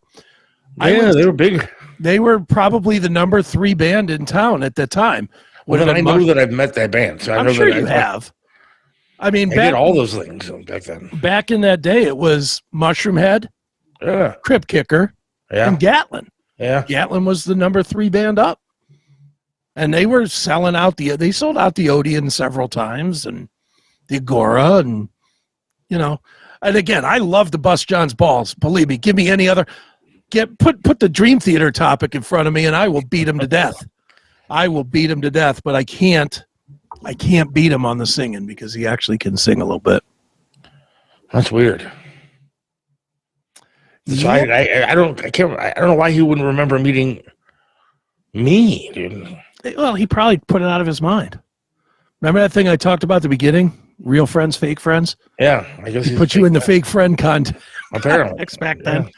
Speaker 2: They were big.
Speaker 1: They were probably the number 3 band in town at the time.
Speaker 2: Well, then I know that I've met that band. So
Speaker 1: I'm sure you have. I mean,
Speaker 2: I did all those things back then.
Speaker 1: Back in that day, it was Mushroom Head, Crip Kicker, and Gatlin.
Speaker 2: Yeah,
Speaker 1: Gatlin was the number 3 band up, and they were selling out they sold out the Odeon several times, and the Agora, and and again, I love to bust John's balls. Believe me, give me any other. Put the Dream Theater topic in front of me, and I will beat him to death. I will beat him to death, but I can't beat him on the singing because he actually can sing a little bit.
Speaker 2: That's weird. So I don't know why he wouldn't remember meeting me, dude.
Speaker 1: Well, he probably put it out of his mind. Remember that thing I talked about at the beginning? Real friends, fake friends?
Speaker 2: Yeah. I guess
Speaker 1: he put you in the fake friend
Speaker 2: apparently.
Speaker 1: Back then.
Speaker 2: Yeah.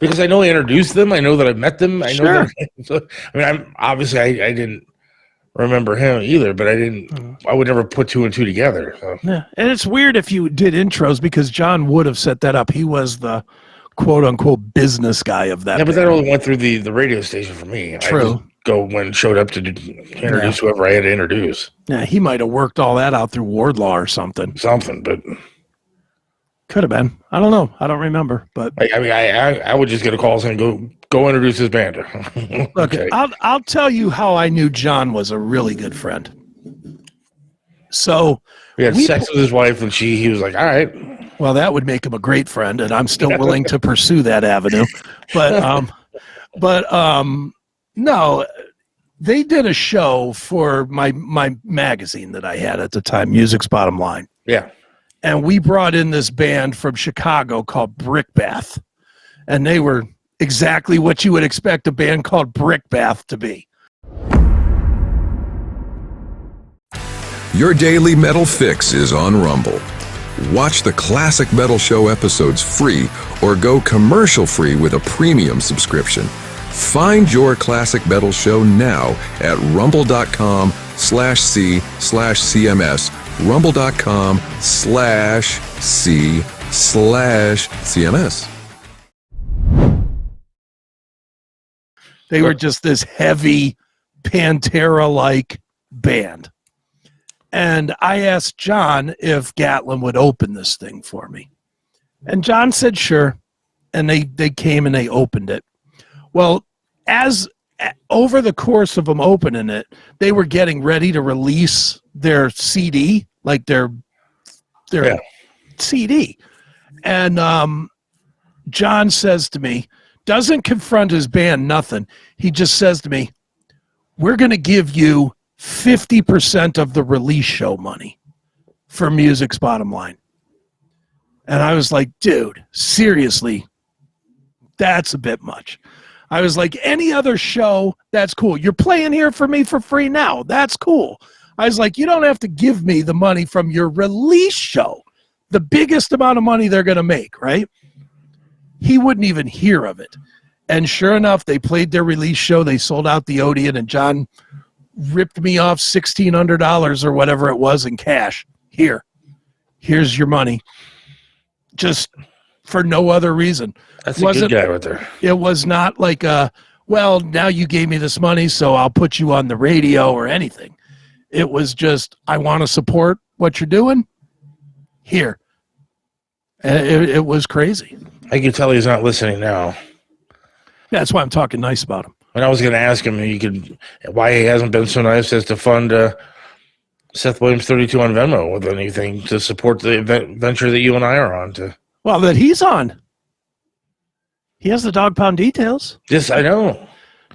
Speaker 2: Because I know I introduced them. I know that I've met them. I know that. I didn't remember him either, but I would never put 2 and 2 together. So.
Speaker 1: Yeah. And it's weird if you did intros because John would have set that up. He was the quote unquote business guy of that.
Speaker 2: Yeah, but that only went through the radio station for me.
Speaker 1: True.
Speaker 2: Showed up to introduce whoever I had to introduce.
Speaker 1: Yeah, he might have worked all that out through Wardlaw or something.
Speaker 2: But
Speaker 1: Could have been. I don't know. I don't remember. But
Speaker 2: I would just get a call saying, go introduce this band.
Speaker 1: look,
Speaker 2: Okay.
Speaker 1: I'll tell you how I knew John was a really good friend. So
Speaker 2: We had sex with his wife, and he was like, all right.
Speaker 1: Well, that would make him a great friend, and I'm still willing to pursue that avenue. But no, they did a show for my magazine that I had at the time, Music's Bottom Line.
Speaker 2: Yeah.
Speaker 1: And we brought in this band from Chicago called Brickbath. And they were exactly what you would expect a band called Brickbath to be.
Speaker 3: Your daily metal fix is on Rumble. Watch the Classic Metal Show episodes free or go commercial free with a premium subscription. Find your Classic Metal Show now at rumble.com/c/CMS, rumble.com/c/CMS.
Speaker 1: They were just this heavy Pantera-like band. And I asked John if Gatlin would open this thing for me. And John said, sure. And they came and they opened it. Well, over the course of them opening it, they were getting ready to release their CD, like their CD. And John says to me, doesn't confront his band, nothing. He just says to me, we're going to give you 50% of the release show money for Music's Bottom Line. And I was like, dude, seriously, that's a bit much. I was like, any other show, that's cool. You're playing here for me for free now. That's cool. I was like, you don't have to give me the money from your release show, the biggest amount of money they're going to make, right? He wouldn't even hear of it. And sure enough, they played their release show. They sold out the Odeon, and John ripped me off $1,600 or whatever it was in cash. Here's your money. Just for no other reason.
Speaker 2: That's a good guy right there.
Speaker 1: It was not like well, now you gave me this money, so I'll put you on the radio or anything. It was just, I want to support what you're doing. Here. And it was crazy.
Speaker 2: I can tell he's not listening now.
Speaker 1: That's why I'm talking nice about him.
Speaker 2: And I was going to ask him why he hasn't been so nice as to fund Seth Williams 32 on Venmo with anything to support the venture that you and I are on to.
Speaker 1: Well, that he's on. He has the Dog Pound Details.
Speaker 2: Yes, I know.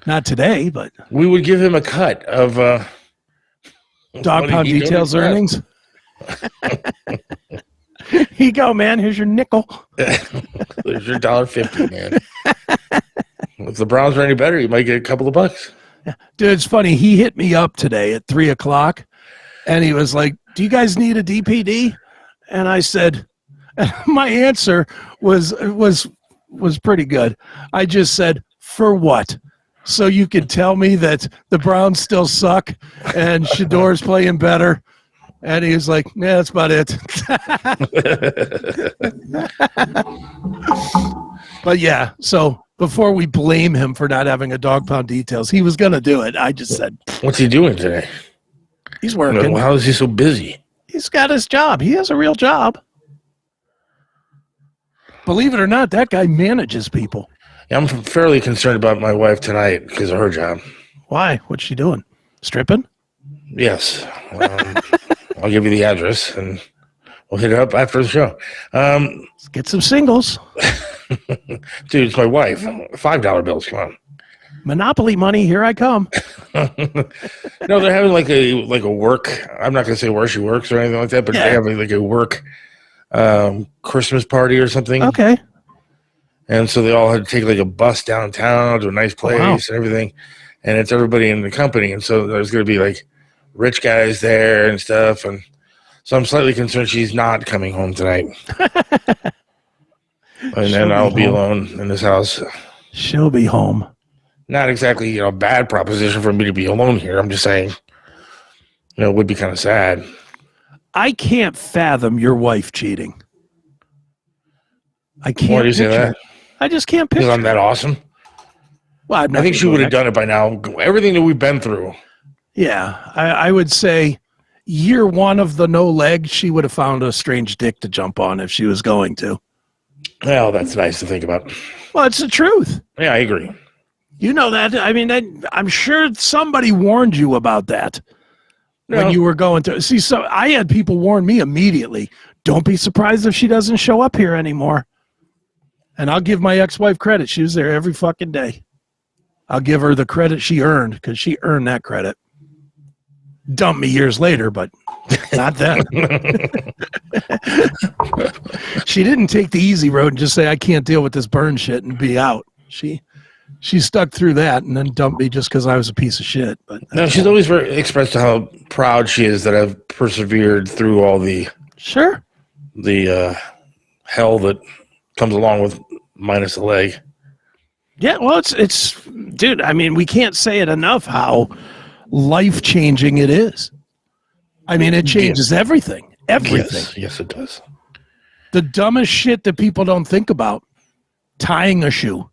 Speaker 1: Not today, but
Speaker 2: we would give him a cut of
Speaker 1: Dog Pound Details earnings. Here you go, man. Here's your nickel.
Speaker 2: There's your $1.50, man. If the Browns are any better, you might get a couple of bucks.
Speaker 1: Dude, it's funny. He hit me up today at 3:00, and he was like, "Do you guys need a DPD?" And I said, my answer was pretty good. I just said, "For what? So you can tell me that the Browns still suck and Shador's playing better?" And he was like, "Yeah, that's about it." But yeah, so before we blame him for not having a Dog Pound Details, he was going to do it. I just said,
Speaker 2: what's he doing today?
Speaker 1: He's working.
Speaker 2: How is he so busy?
Speaker 1: He's got his job. He has a real job. Believe it or not, that guy manages people.
Speaker 2: Yeah, I'm fairly concerned about my wife tonight because of her job.
Speaker 1: Why? What's she doing? Stripping?
Speaker 2: Yes. I'll give you the address, and we'll hit it up after the show.
Speaker 1: Let's get some singles.
Speaker 2: Dude, it's my wife. $5 bills, come on.
Speaker 1: Monopoly money, here I come.
Speaker 2: No, they're having like a work. I'm not going to say where she works or anything like that, but they're having like a work Christmas party or something.
Speaker 1: Okay.
Speaker 2: And so they all had to take like a bus downtown to a nice place and everything. And it's everybody in the company. And so there's going to be like rich guys there and stuff. And so I'm slightly concerned she's not coming home tonight. And then I'll be alone in this house.
Speaker 1: She'll be home.
Speaker 2: Not exactly, a bad proposition for me to be alone here. I'm just saying, it would be kind of sad.
Speaker 1: I can't fathom your wife cheating. I can't.
Speaker 2: Why do you say that?
Speaker 1: I just can't picture.
Speaker 2: Because I'm that awesome.
Speaker 1: Well,
Speaker 2: I think she would have done it by now. Everything that we've been through.
Speaker 1: Yeah, I would say year one of the no leg, she would have found a strange dick to jump on if she was going to.
Speaker 2: Well, that's nice to think about.
Speaker 1: Well, it's the truth.
Speaker 2: Yeah, I agree.
Speaker 1: You know that. I mean, I'm sure somebody warned you about that when you were going to see. So I had people warn me immediately. Don't be surprised if she doesn't show up here anymore. And I'll give my ex-wife credit. She was there every fucking day. I'll give her the credit she earned because she earned that credit. Dumped me years later, but not then. She didn't take the easy road and just say, I can't deal with this burn shit and be out. She stuck through that and then dumped me just because I was a piece of shit. But
Speaker 2: no, she's always expressed how proud she is that I've persevered through all the hell that comes along with minus a leg.
Speaker 1: Yeah, well, it's dude, I mean, we can't say it enough how life-changing it is. I mean, it changes everything. Everything.
Speaker 2: Yes, it does.
Speaker 1: The dumbest shit that people don't think about, tying a shoe.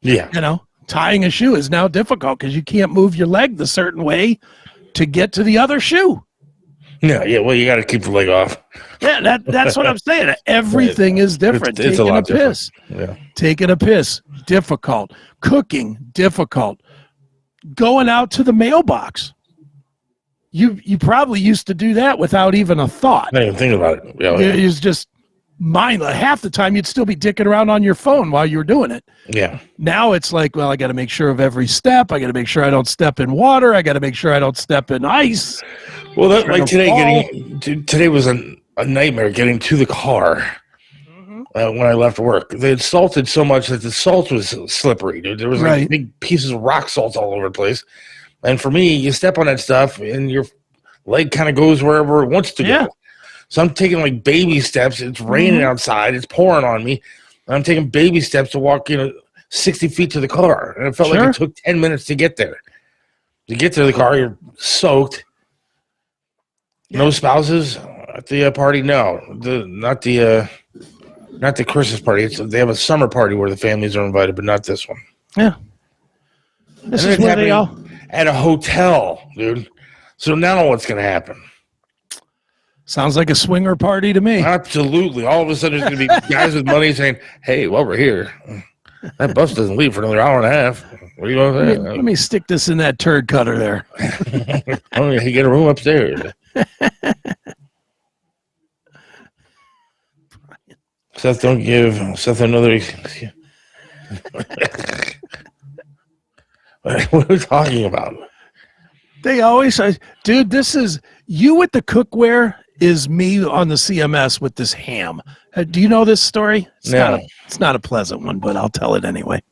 Speaker 2: Yeah.
Speaker 1: You know, tying a shoe is now difficult because you can't move your leg the certain way to get to the other shoe.
Speaker 2: Yeah, well, you got to keep the leg off.
Speaker 1: Yeah, that's what I'm saying. Everything is different.
Speaker 2: It's
Speaker 1: Taking
Speaker 2: a lot
Speaker 1: piss.
Speaker 2: Yeah.
Speaker 1: Taking a piss, difficult. Cooking, difficult. Going out to the mailbox. You probably used to do that without even a thought.
Speaker 2: Not even think about it. Yeah,
Speaker 1: It was just mindless. Half the time you'd still be dicking around on your phone while you were doing it.
Speaker 2: Yeah.
Speaker 1: Now it's like, well, I got to make sure of every step. I got to make sure I don't step in water. I got to make sure I don't step in ice.
Speaker 2: Well, today was a nightmare getting to the car when I left work. They had salted so much that the salt was slippery, dude. There was like big pieces of rock salt all over the place. And for me, you step on that stuff and your leg kind of goes wherever it wants to go. So I'm taking like baby steps. It's raining outside. It's pouring on me. And I'm taking baby steps to walk, 60 feet to the car. And it felt like it took 10 minutes to get there. To get to the car, you're soaked. No spouses at the party? No. Not the Christmas party. They have a summer party where the families are invited, but not this one.
Speaker 1: Yeah. This is where they all...
Speaker 2: At a hotel, dude. So now what's going to happen?
Speaker 1: Sounds like a swinger party to me.
Speaker 2: Absolutely. All of a sudden, there's going to be guys with money saying, hey, while we're here, that bus doesn't leave for another hour and a half. What are you going to say?
Speaker 1: Let me stick this in that turd cutter there.
Speaker 2: Oh, yeah, you get a room upstairs. Seth, don't give Seth another... What are we talking about?
Speaker 1: They always say, dude, this is you with the cookware is me on the CMS with this ham. Do you know this story? It's not a pleasant one, but I'll tell it anyway.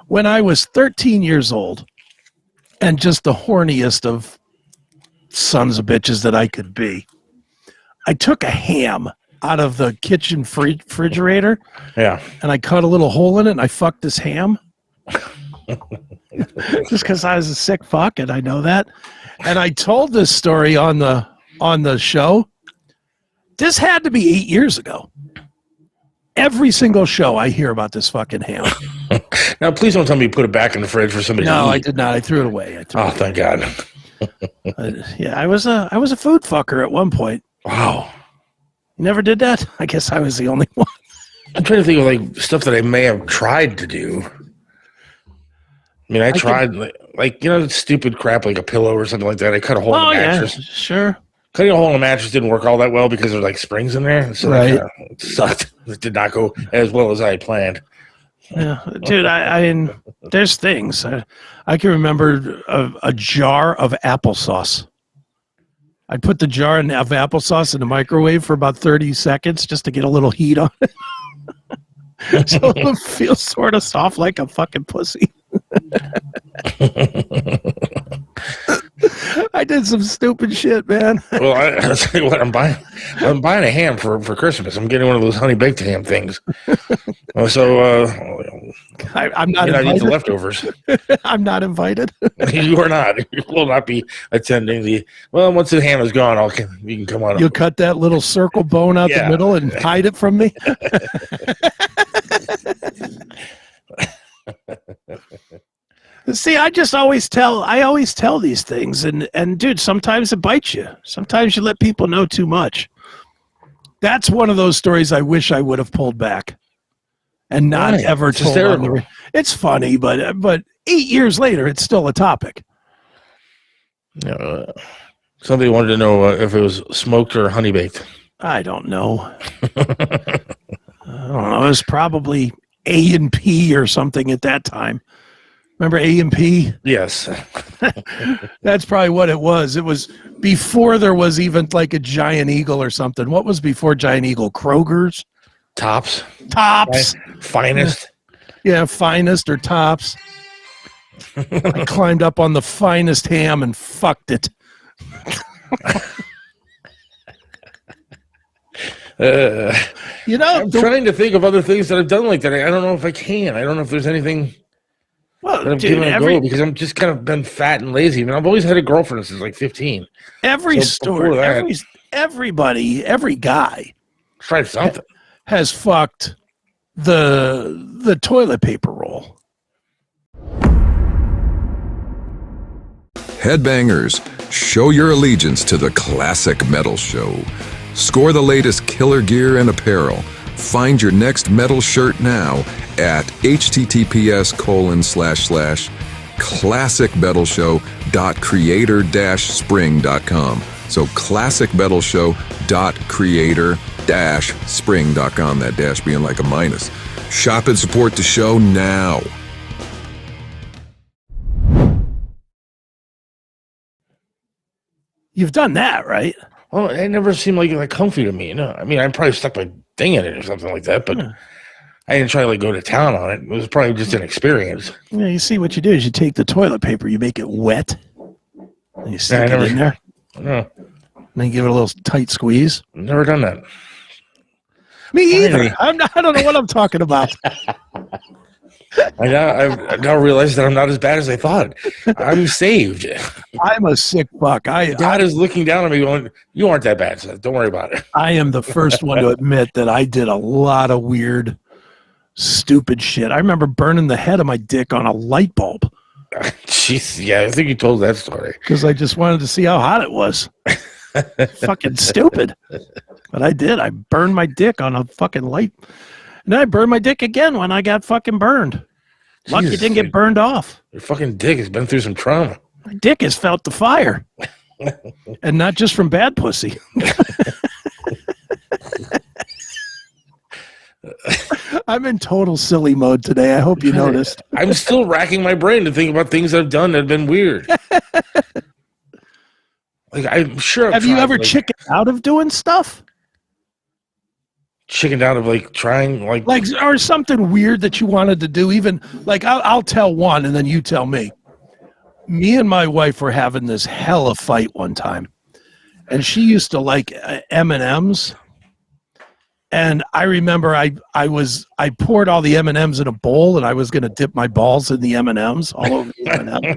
Speaker 1: When I was 13 years old and just the horniest of sons of bitches that I could be, I took a ham out of the kitchen refrigerator.
Speaker 2: Yeah.
Speaker 1: And I cut a little hole in it and I fucked this ham. Just because I was a sick fuck and I know that. And I told this story on the show. This had to be 8 years ago. Every single show I hear about this fucking ham.
Speaker 2: Now, please don't tell me you put it back in the fridge for somebody to eat.
Speaker 1: No, I did not. I threw it away.
Speaker 2: Thank God.
Speaker 1: Yeah, I was a food fucker at one point.
Speaker 2: Wow.
Speaker 1: You never did that? I guess I was the only one.
Speaker 2: I'm trying to think of like stuff that I may have tried to do. I mean, I tried stupid crap like a pillow or something like that. I cut a hole in the mattress.
Speaker 1: Yeah, sure.
Speaker 2: Cutting a hole in the mattress didn't work all that well because there's like springs in there. So it sucked. It did not go as well as I had planned.
Speaker 1: Yeah, dude. I mean, there's things. I can remember a jar of applesauce. I'd put the jar of applesauce in the microwave for about 30 seconds just to get a little heat on it. So it would feel sort of soft like a fucking pussy. I did some stupid shit, man.
Speaker 2: Well, I'll tell you what, I'm buying a ham for Christmas. I'm getting one of those honey baked ham things. So
Speaker 1: I'm not invited.
Speaker 2: I eat the leftovers.
Speaker 1: I'm not invited.
Speaker 2: You are not. You will not be attending the. Well, once the ham is gone, you can come on.
Speaker 1: You'll cut that little circle bone out the middle and hide it from me. See, I always tell these things, and dude, sometimes it bites you. Sometimes you let people know too much. That's one of those stories I wish I would have pulled back and not ever
Speaker 2: It's
Speaker 1: told on
Speaker 2: hysterical.
Speaker 1: It's funny, but 8 years later, it's still a topic.
Speaker 2: Somebody wanted to know if it was smoked or honey baked.
Speaker 1: I don't know. I don't know. It was probably A&P or something at that time. Remember A&P?
Speaker 2: Yes.
Speaker 1: That's probably what it was. It was before there was even like a Giant Eagle or something. What was before Giant Eagle? Kroger's?
Speaker 2: Tops. Finest.
Speaker 1: Yeah, Finest or Tops. I climbed up on the finest ham and fucked it.
Speaker 2: I'm trying to think of other things that I've done like that. I don't know if I can. I don't know if there's anything that I've given a go because I'm just kind of been fat and lazy. I mean, I've always had a girlfriend since like 15.
Speaker 1: Every story, everybody, every guy
Speaker 2: tried something.
Speaker 1: Has fucked the toilet paper roll.
Speaker 3: Headbangers, show your allegiance to the Classic Metal Show. Score the latest killer gear and apparel. Find your next metal shirt now at https://classicmetalshow.creator-spring.com. So classicmetalshow.creator-spring.com, that dash being like a minus. Shop and support the show now.
Speaker 1: You've done that, right?
Speaker 2: Well, it never seemed like comfy to me. No, I mean, I probably stuck my thing in it or something like that, but I didn't try to go to town on it. It was probably just an experience.
Speaker 1: Yeah, you see what you do is you take the toilet paper, you make it wet, and you stick it in there.
Speaker 2: No,
Speaker 1: and then give it a little tight squeeze.
Speaker 2: Never done that.
Speaker 1: Me either. I don't know what I'm talking about.
Speaker 2: I now realize that I'm not as bad as I thought. I'm saved.
Speaker 1: I'm a sick fuck.
Speaker 2: God is looking down at me going, you aren't that bad, Seth. Don't worry about it.
Speaker 1: I am the first one to admit that I did a lot of weird, stupid shit. I remember burning the head of my dick on a light bulb.
Speaker 2: Jeez, yeah, I think you told that story.
Speaker 1: Because I just wanted to see how hot it was. Fucking stupid. But I did. I burned my dick on a fucking light. And then I burned my dick again when I got fucking burned. Lucky it didn't get burned off.
Speaker 2: Your fucking dick has been through some trauma.
Speaker 1: My dick has felt the fire. And not just from bad pussy. I'm in total silly mode today. I hope you noticed.
Speaker 2: I'm still racking my brain to think about things I've done that have been weird. I'm sure.
Speaker 1: Have you ever chickened out of doing stuff?
Speaker 2: Chickened out of trying
Speaker 1: or something weird that you wanted to do? Even I'll tell one and then you tell me. Me and my wife were having this hella fight one time, and she used to like M&Ms. And I remember I poured all the M&Ms in a bowl, and I was going to dip my balls in the M&Ms all over the M&Ms.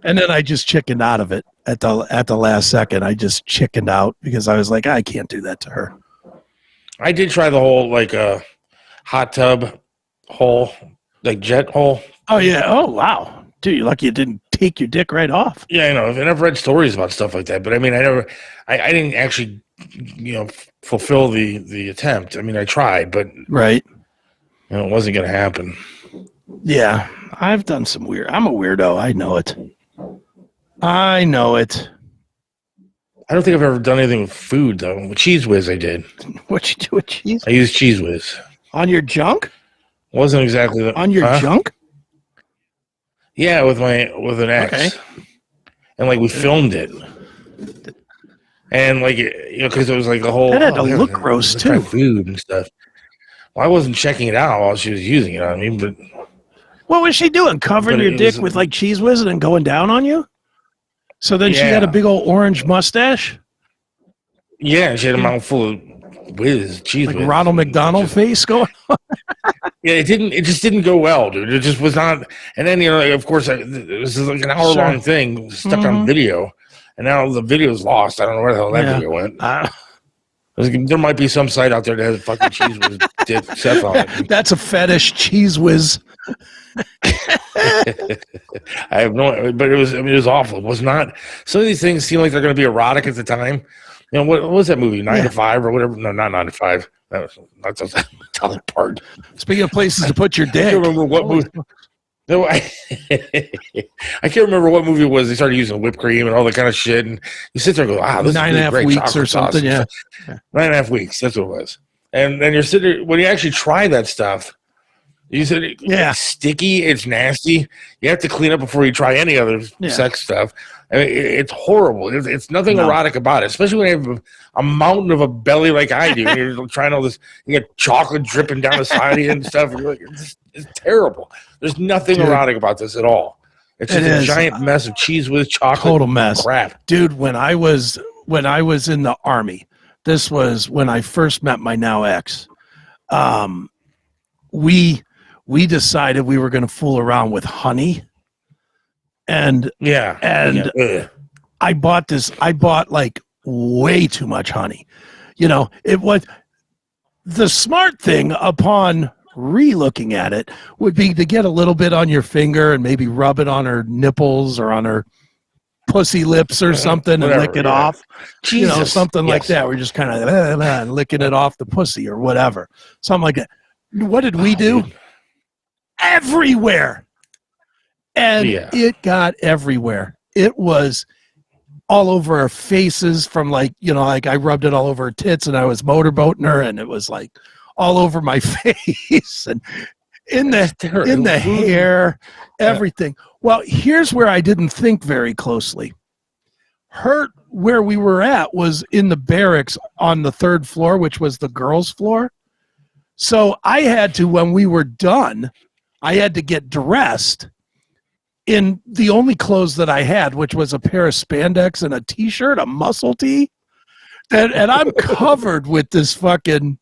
Speaker 1: And then I just chickened out of it at the last second. I just chickened out because I was like, I can't do that to her.
Speaker 2: I did try the whole hot tub hole, jet hole.
Speaker 1: Oh yeah. Oh wow. Dude, you're lucky it didn't take your dick right off.
Speaker 2: Yeah, I know. I've never read stories about stuff like that, but I mean, I didn't actually, fulfill the attempt. I mean, I tried, but
Speaker 1: right.
Speaker 2: It wasn't going to happen.
Speaker 1: Yeah, I've done some weird. I'm a weirdo. I know it. I
Speaker 2: don't think I've ever done anything with food though. With Cheese Whiz, I did.
Speaker 1: What you do with cheese?
Speaker 2: I used Cheese Whiz
Speaker 1: on your junk.
Speaker 2: Wasn't exactly
Speaker 1: on your junk.
Speaker 2: Yeah, with an ex, okay. And we filmed it, and because it was a whole.
Speaker 1: That had to look gross too.
Speaker 2: Food and stuff. Well, I wasn't checking it out while she was using it on me, but
Speaker 1: what was she doing? Covering your dick with Cheese Whiz and then going down on you? So then she had a big old orange mustache.
Speaker 2: Yeah, she had a mouthful of Whiz, Cheese Whiz.
Speaker 1: Ronald McDonald face going on.
Speaker 2: Yeah, it just didn't go well, dude. It just was not. And then of course, it was an hour-long thing stuck on video, and now the video's lost. I don't know where the hell that video went. There might be some site out there that has fucking Cheese Whiz dip Seth on it.
Speaker 1: That's a fetish, cheese whiz.
Speaker 2: I have no, but it was awful. It was not. Some of these things seem like they're going to be erotic at the time. You know, what was that movie? 9 to 5 or whatever? No, not 9 to 5. That was not the part.
Speaker 1: Speaking of places to put your dick.
Speaker 2: I can't remember what movie. No, I can't remember what movie it was. They started using whipped cream and all that kind of shit, and you sit there and go, "Ah, this
Speaker 1: 9
Speaker 2: is
Speaker 1: and a half
Speaker 2: great
Speaker 1: weeks or something." Yeah,
Speaker 2: 9.5 weeks. That's what it was. And then you're sitting when you actually try that stuff. You said it's sticky, it's nasty. You have to clean up before you try any other sex stuff. I mean, it's horrible. It's nothing erotic about it, especially when you have a mountain of a belly like I do. You're trying all this, you get chocolate dripping down the side of you and stuff. And you're like, it's terrible. There's nothing erotic about this at all. It's just a giant mess of cheese with chocolate.
Speaker 1: Total mess.
Speaker 2: Crap.
Speaker 1: Dude, when I was in the Army, this was when I first met my now ex. We decided we were going to fool around with honey. And I bought like way too much honey. You know, it was the smart thing upon re-looking at it would be to get a little bit on your finger and maybe rub it on her nipples or on her pussy lips or something and lick it off. Jesus. You know, something like that. We're just kind of licking it off the pussy or whatever. Something like that. What did we do? Dude. Everywhere. And it got everywhere. It was all over our faces from like I rubbed it all over her tits and I was motorboating her and it was like all over my face and in the hair, everything. Well, here's where I didn't think very closely. Where we were at was in the barracks on the 3rd floor, which was the girls' floor. So I had to, when we were done, I had to get dressed in the only clothes that I had, which was a pair of spandex and a t-shirt, a muscle tee. And I'm covered with this fucking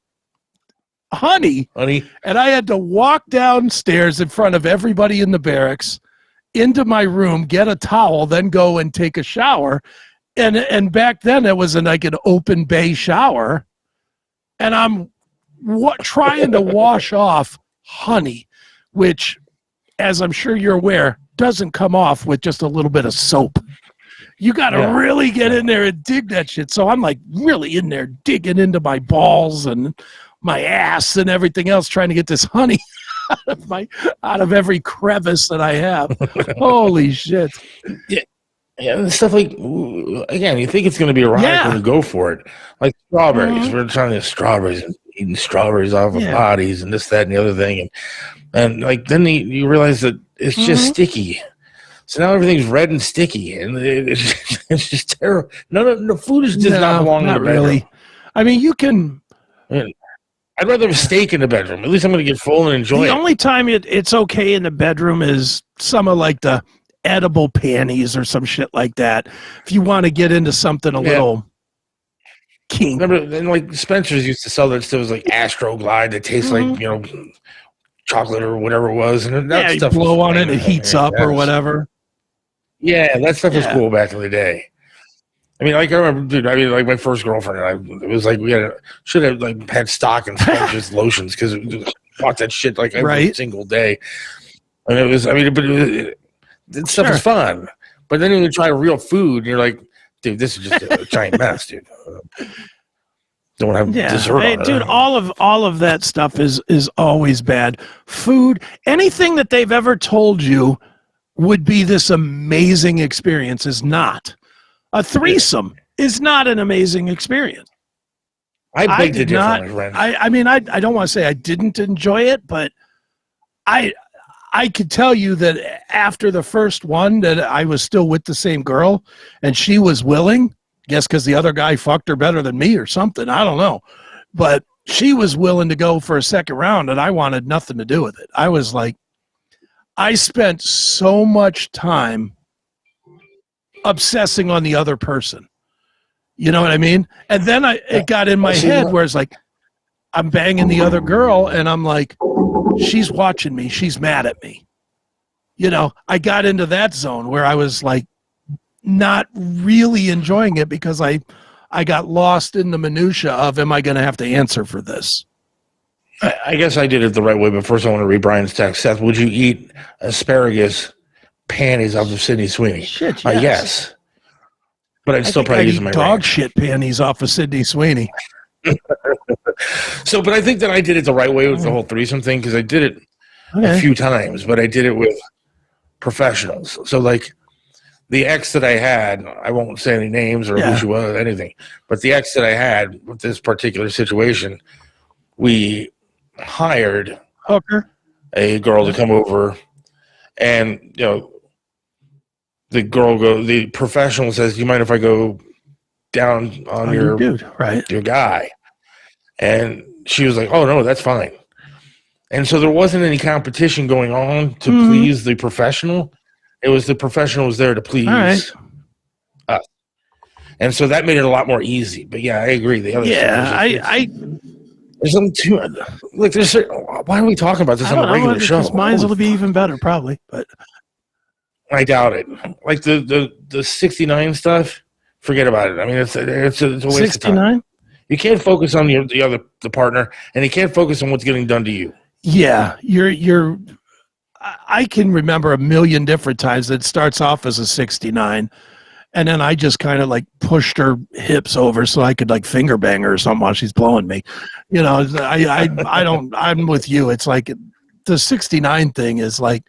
Speaker 1: honey. And I had to walk downstairs in front of everybody in the barracks into my room, get a towel, then go and take a shower. And back then it was like an open bay shower. And I'm trying to wash off honey, which, as I'm sure you're aware, doesn't come off with just a little bit of soap. You got to really get in there and dig that shit. So I'm like really in there digging into my balls and my ass and everything else, trying to get this honey out of every crevice that I have. Holy shit.
Speaker 2: Yeah, stuff like, again, you think it's going to be erotic when you go for it. Like strawberries. We're trying to get strawberries and eating strawberries off of bodies and this, that, and the other thing. And like, then you realize that it's just sticky. So now everything's red and sticky, and it's just terrible. No, food does not belong in the bedroom. Really.
Speaker 1: I mean, you can.
Speaker 2: I'd rather have a steak in the bedroom. At least I'm going to get full and enjoy it.
Speaker 1: The only time it's okay in the bedroom is some of like the edible panties or some shit like that. If you want to get into something a little kink.
Speaker 2: Remember, and like Spencer's used to sell that stuff, was like Astroglide that tastes like chocolate or whatever it was, and that stuff
Speaker 1: you blow on it, it heats up or whatever.
Speaker 2: Yeah, that stuff was cool back in the day. I mean, like I remember, dude. I mean, like my first girlfriend, it was like we should have like had stock in Spencer's lotions because we bought that shit like every single day. And it was, I mean, but that stuff is fun. But then when you try real food, and you're like, dude, this is just a giant mess, dude. Don't have dessert on it.
Speaker 1: Dude, all of that stuff is always bad. Food, anything that they've ever told you would be this amazing experience is not. A threesome is not an amazing experience.
Speaker 2: I did not.
Speaker 1: I mean, I don't want to say I didn't enjoy it, but I could tell you that after the first one that I was still with the same girl and she was willing, guess because the other guy fucked her better than me or something. I don't know. But she was willing to go for a second round and I wanted nothing to do with it. I was like, I spent so much time obsessing on the other person. You know what I mean? And then it got in my head where it's like, I'm banging the other girl and I'm like, she's watching me. She's mad at me. You know, I got into that zone where I was like not really enjoying it because I got lost in the minutia of, am I going to have to answer for this?
Speaker 2: I guess I did it the right way, but first I want to read Brian's text. Seth, would you eat asparagus panties off of Sydney Sweeney?
Speaker 1: Shit,
Speaker 2: yes. But I'd still probably use my
Speaker 1: dog
Speaker 2: ranch.
Speaker 1: shit panties off of Sydney Sweeney.
Speaker 2: But I think that I did it the right way with the whole threesome thing, because I did it a few times, but I did it with professionals. So like the ex that I had, I won't say any names or who she was, anything, but the ex that I had with this particular situation, we hired a girl to come over, and the professional says, "Do you mind if I go down on your
Speaker 1: dude, right?
Speaker 2: Your guy?" And she was like, "Oh no, that's fine." And so there wasn't any competition going on to please the professional. It was the professional was there to please us. And so that made it a lot more easy. But yeah, I agree. The other there's something too like there's why are we talking about this on a regular show?
Speaker 1: Mine's will be even better probably, but
Speaker 2: I doubt it. Like the 69 stuff, forget about it. I mean, it's a waste 69? of time. You can't focus on the partner, and you can't focus on what's getting done to you.
Speaker 1: Yeah, I can remember a million different times that starts off as a 69, and then I just kind of like pushed her hips over so I could like finger bang her or something while she's blowing me. I'm with you. It's like the 69 thing is like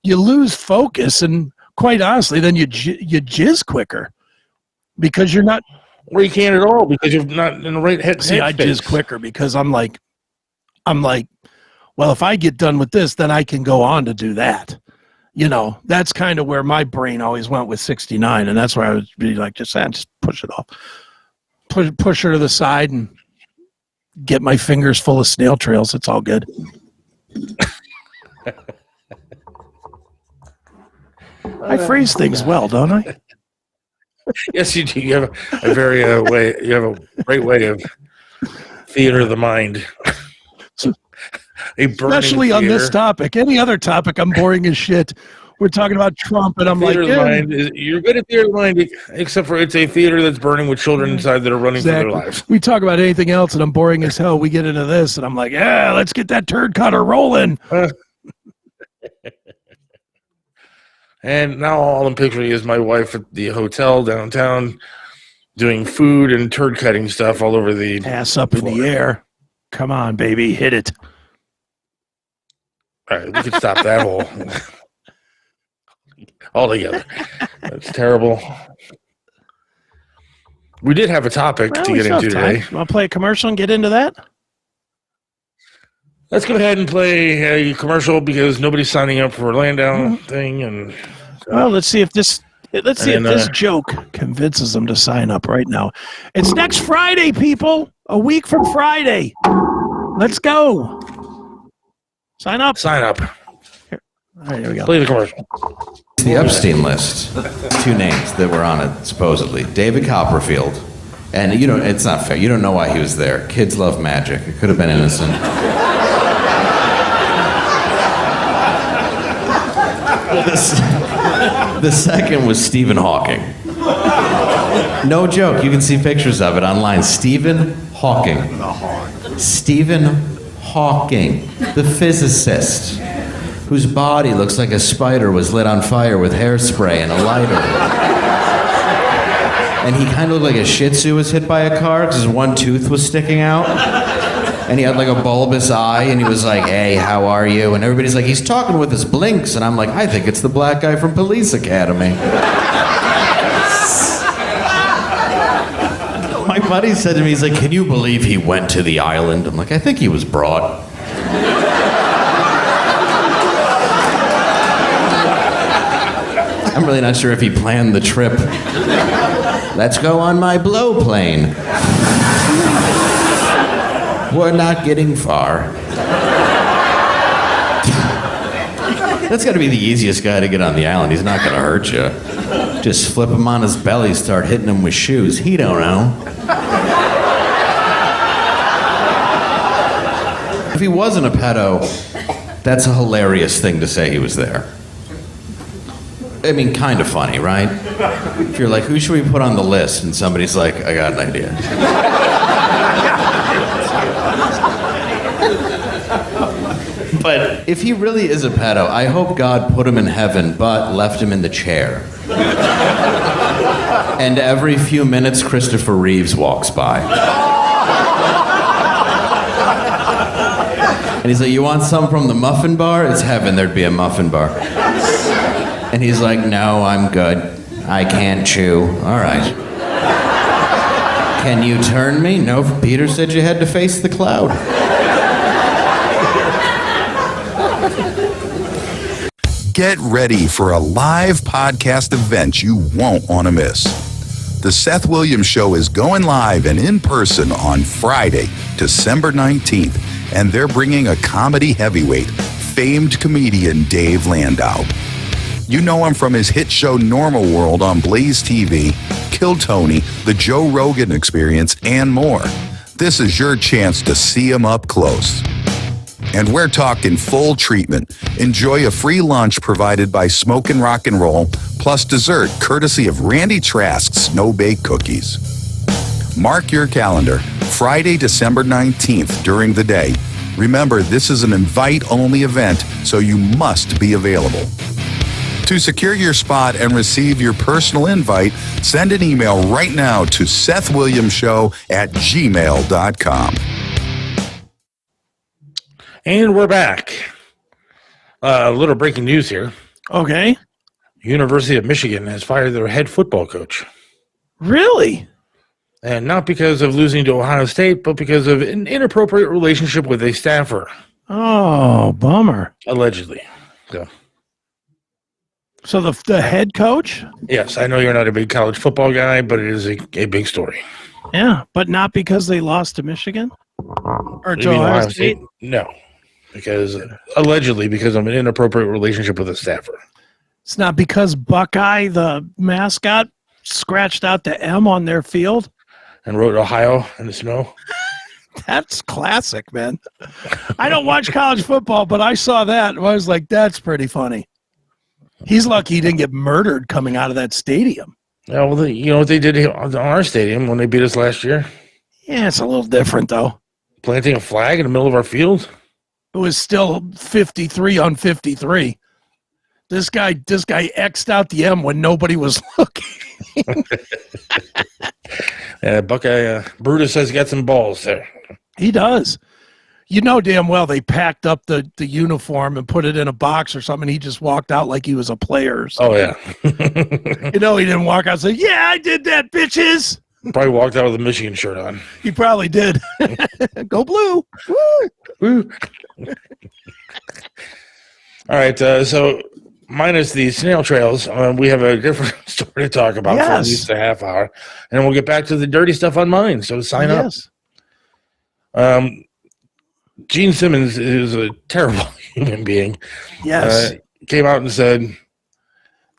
Speaker 1: you lose focus, and quite honestly, then you jizz quicker because you're not.
Speaker 2: Or you can't at all because you're not in the right head.
Speaker 1: See, I jizz quicker because I'm like, well, if I get done with this, then I can go on to do that. That's kind of where my brain always went with 69, and that's where I would be like, just push it off, push her to the side, and get my fingers full of snail trails. It's all good. I phrase things well, don't I?
Speaker 2: Yes, you do. You have a very You have a great way of theater of the mind.
Speaker 1: Especially on this topic. Any other topic, I'm boring as shit. We're talking about Trump, and I'm
Speaker 2: theater of the mind you're good at theater of the mind, except for it's a theater that's burning with children inside that are running for their lives.
Speaker 1: We talk about anything else, and I'm boring as hell. We get into this, and I'm like, yeah, let's get that turd cutter rolling.
Speaker 2: And now all I'm picturing is my wife at the hotel downtown doing food and turd cutting stuff all over the
Speaker 1: ass up floor. In the air. Come on, baby, hit it.
Speaker 2: All right, we can stop that whole altogether. That's terrible. We did have a topic to get into today.
Speaker 1: Want to play a commercial and get into that?
Speaker 2: Let's go ahead and play a commercial because nobody's signing up for a land down thing. And
Speaker 1: well, let's see if this joke convinces them to sign up right now. It's next Friday, people. A week from Friday. Let's go. Sign up.
Speaker 2: Sign up.
Speaker 1: Here. All right, here we go.
Speaker 2: Play the commercial.
Speaker 5: The Epstein list. 2 names that were on it, supposedly. David Copperfield. And it's not fair. You don't know why he was there. Kids love magic. It could have been innocent. The second was Stephen Hawking. No joke. You can see pictures of it online. Stephen Hawking. Stephen Hawking, the physicist, whose body looks like a spider was lit on fire with hairspray and a lighter. And he kind of looked like a Shih Tzu was hit by a car because his one tooth was sticking out. And he had like a bulbous eye, and he was like, "Hey, how are you?" And everybody's like, "He's talking with his blinks." And I'm like, "I think it's the black guy from Police Academy." My buddy said to me, he's like, "Can you believe he went to the island?" I'm like, "I think he was brought." I'm really not sure if he planned the trip. Let's go on my blow plane. We're not getting far. That's got to be the easiest guy to get on the island. He's not going to hurt you. Just flip him on his belly, start hitting him with shoes. He don't know. If he wasn't a pedo, that's a hilarious thing to say he was there. I mean, kind of funny, right? If you're like, who should we put on the list? And somebody's like, I got an idea. But if he really is a pedo, I hope God put him in heaven, but left him in the chair. And every few minutes, Christopher Reeves walks by. And he's like, you want some from the muffin bar? It's heaven, there'd be a muffin bar. And he's like, no, I'm good. I can't chew. All right. Can you turn me? No, Peter said you had to face the cloud.
Speaker 4: Get ready for a live podcast event you won't want to miss. The Seth Williams Show is going live and in person on Friday, December 19th, and they're bringing a comedy heavyweight, famed comedian Dave Landau. You know him from his hit show Normal World on Blaze TV, Kill Tony, The Joe Rogan Experience, and more. This is your chance to see him up close. And we're talking full treatment. Enjoy a free lunch provided by Smokin' Rock and Roll, plus dessert courtesy of Randy Trask's no-bake cookies. Mark your calendar, Friday, December 19th during the day. Remember, this is an invite-only event, so you must be available. To secure your spot and receive your personal invite, send an email right now to sethwilliamshow@gmail.com.
Speaker 2: And we're back. A little breaking news here.
Speaker 1: Okay.
Speaker 2: University of Michigan has fired their head football coach.
Speaker 1: Really?
Speaker 2: And not because of losing to Ohio State, but because of an inappropriate relationship with a staffer.
Speaker 1: Oh, bummer.
Speaker 2: Allegedly.
Speaker 1: So the head coach?
Speaker 2: Yes, I know you're not a big college football guy, but it is a big story.
Speaker 1: Yeah, but not because they lost to Michigan? Or to
Speaker 2: You mean
Speaker 1: Ohio State?
Speaker 2: No, because allegedly because of an inappropriate relationship with a staffer.
Speaker 1: It's not because Buckeye, the mascot, scratched out the M on their field?
Speaker 2: And wrote Ohio in the snow?
Speaker 1: That's classic, man. I don't watch college football, but I saw that and I was like, that's pretty funny. He's lucky he didn't get murdered coming out of that stadium.
Speaker 2: Yeah, well, you know what they did on our stadium when they beat us last year?
Speaker 1: Yeah, it's a little different, though.
Speaker 2: Planting a flag in the middle of our field?
Speaker 1: It was still 53 on 53. This guy X'd out the M when nobody was looking.
Speaker 2: Buckeye Brutus has got some balls there.
Speaker 1: He does. You know damn well they packed up the uniform and put it in a box or something. He just walked out like he was a player or something.
Speaker 2: Oh, yeah.
Speaker 1: You know, he didn't walk out and say, yeah, I did that, bitches.
Speaker 2: Probably walked out with a Michigan shirt on.
Speaker 1: He probably did. Go blue. Woo.
Speaker 2: Woo. All right, so minus the snail trails, we have a different story to talk about for at least a half hour. And we'll get back to the dirty stuff on mine, so sign up. Gene Simmons is a terrible human being.
Speaker 1: Yes.
Speaker 2: Came out and said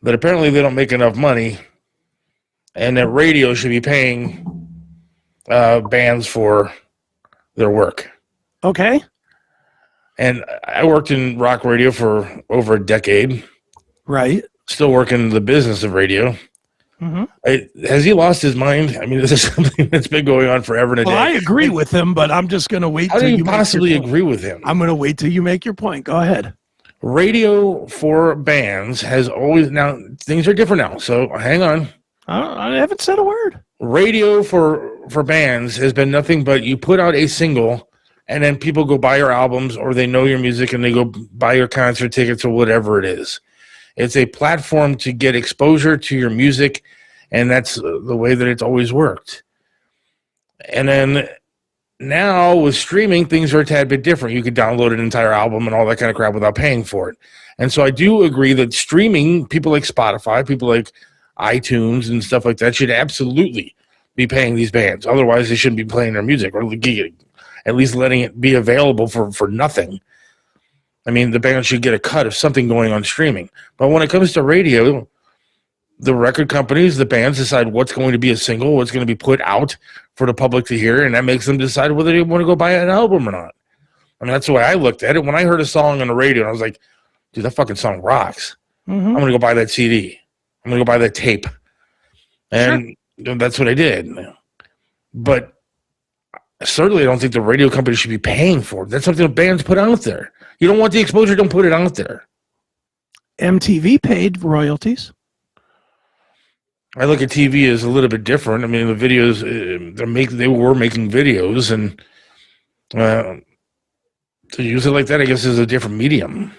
Speaker 2: that apparently they don't make enough money and that radio should be paying bands for their work.
Speaker 1: Okay.
Speaker 2: And I worked in rock radio for over a decade.
Speaker 1: Right.
Speaker 2: Still working in the business of radio. Mm-hmm. Has he lost his mind? I mean, this is something that's been going on forever and a day.
Speaker 1: I agree with him, but I'm just going to wait.
Speaker 2: How do you possibly agree with him?
Speaker 1: I'm going to wait till you make your point. Go ahead.
Speaker 2: Radio for bands has always, now things are different now, so hang on.
Speaker 1: I haven't said a word.
Speaker 2: Radio for bands has been nothing but you put out a single and then people go buy your albums or they know your music and they go buy your concert tickets or whatever it is. It's a platform to get exposure to your music, and that's the way that it's always worked. And then now with streaming, things are a tad bit different. You could download an entire album and all that kind of crap without paying for it. And so I do agree that streaming, people like Spotify, people like iTunes and stuff like that should absolutely be paying these bands. Otherwise, they shouldn't be playing their music or at least letting it be available for nothing. I mean, the band should get a cut of something going on streaming. But when it comes to radio, the record companies, the bands decide what's going to be a single, what's going to be put out for the public to hear, and that makes them decide whether they want to go buy an album or not. I mean, that's the way I looked at it. When I heard a song on the radio, I was like, dude, that fucking song rocks. Mm-hmm. I'm going to go buy that CD. I'm going to go buy that tape. And that's what I did. But certainly I don't think the radio company should be paying for it. That's something the bands put out there. You don't want the exposure, don't put it out there.
Speaker 1: MTV paid royalties.
Speaker 2: I look at TV as a little bit different. I mean, the videos they were making videos, and to use it like that, I guess, is a different medium.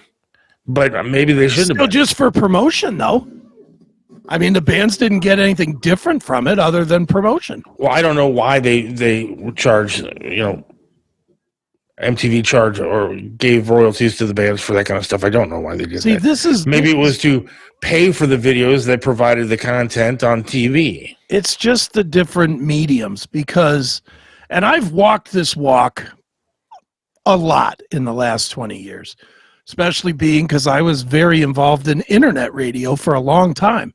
Speaker 2: But maybe they shouldn't have been.
Speaker 1: Just for promotion, though. I mean, the bands didn't get anything different from it other than promotion.
Speaker 2: Well, I don't know why they would charge, MTV charge or gave royalties to the bands for that kind of stuff. I don't know why they did that. Maybe it was to pay for the videos that provided the content on TV.
Speaker 1: It's just the different mediums and I've walked this walk a lot in the last 20 years, especially because I was very involved in internet radio for a long time.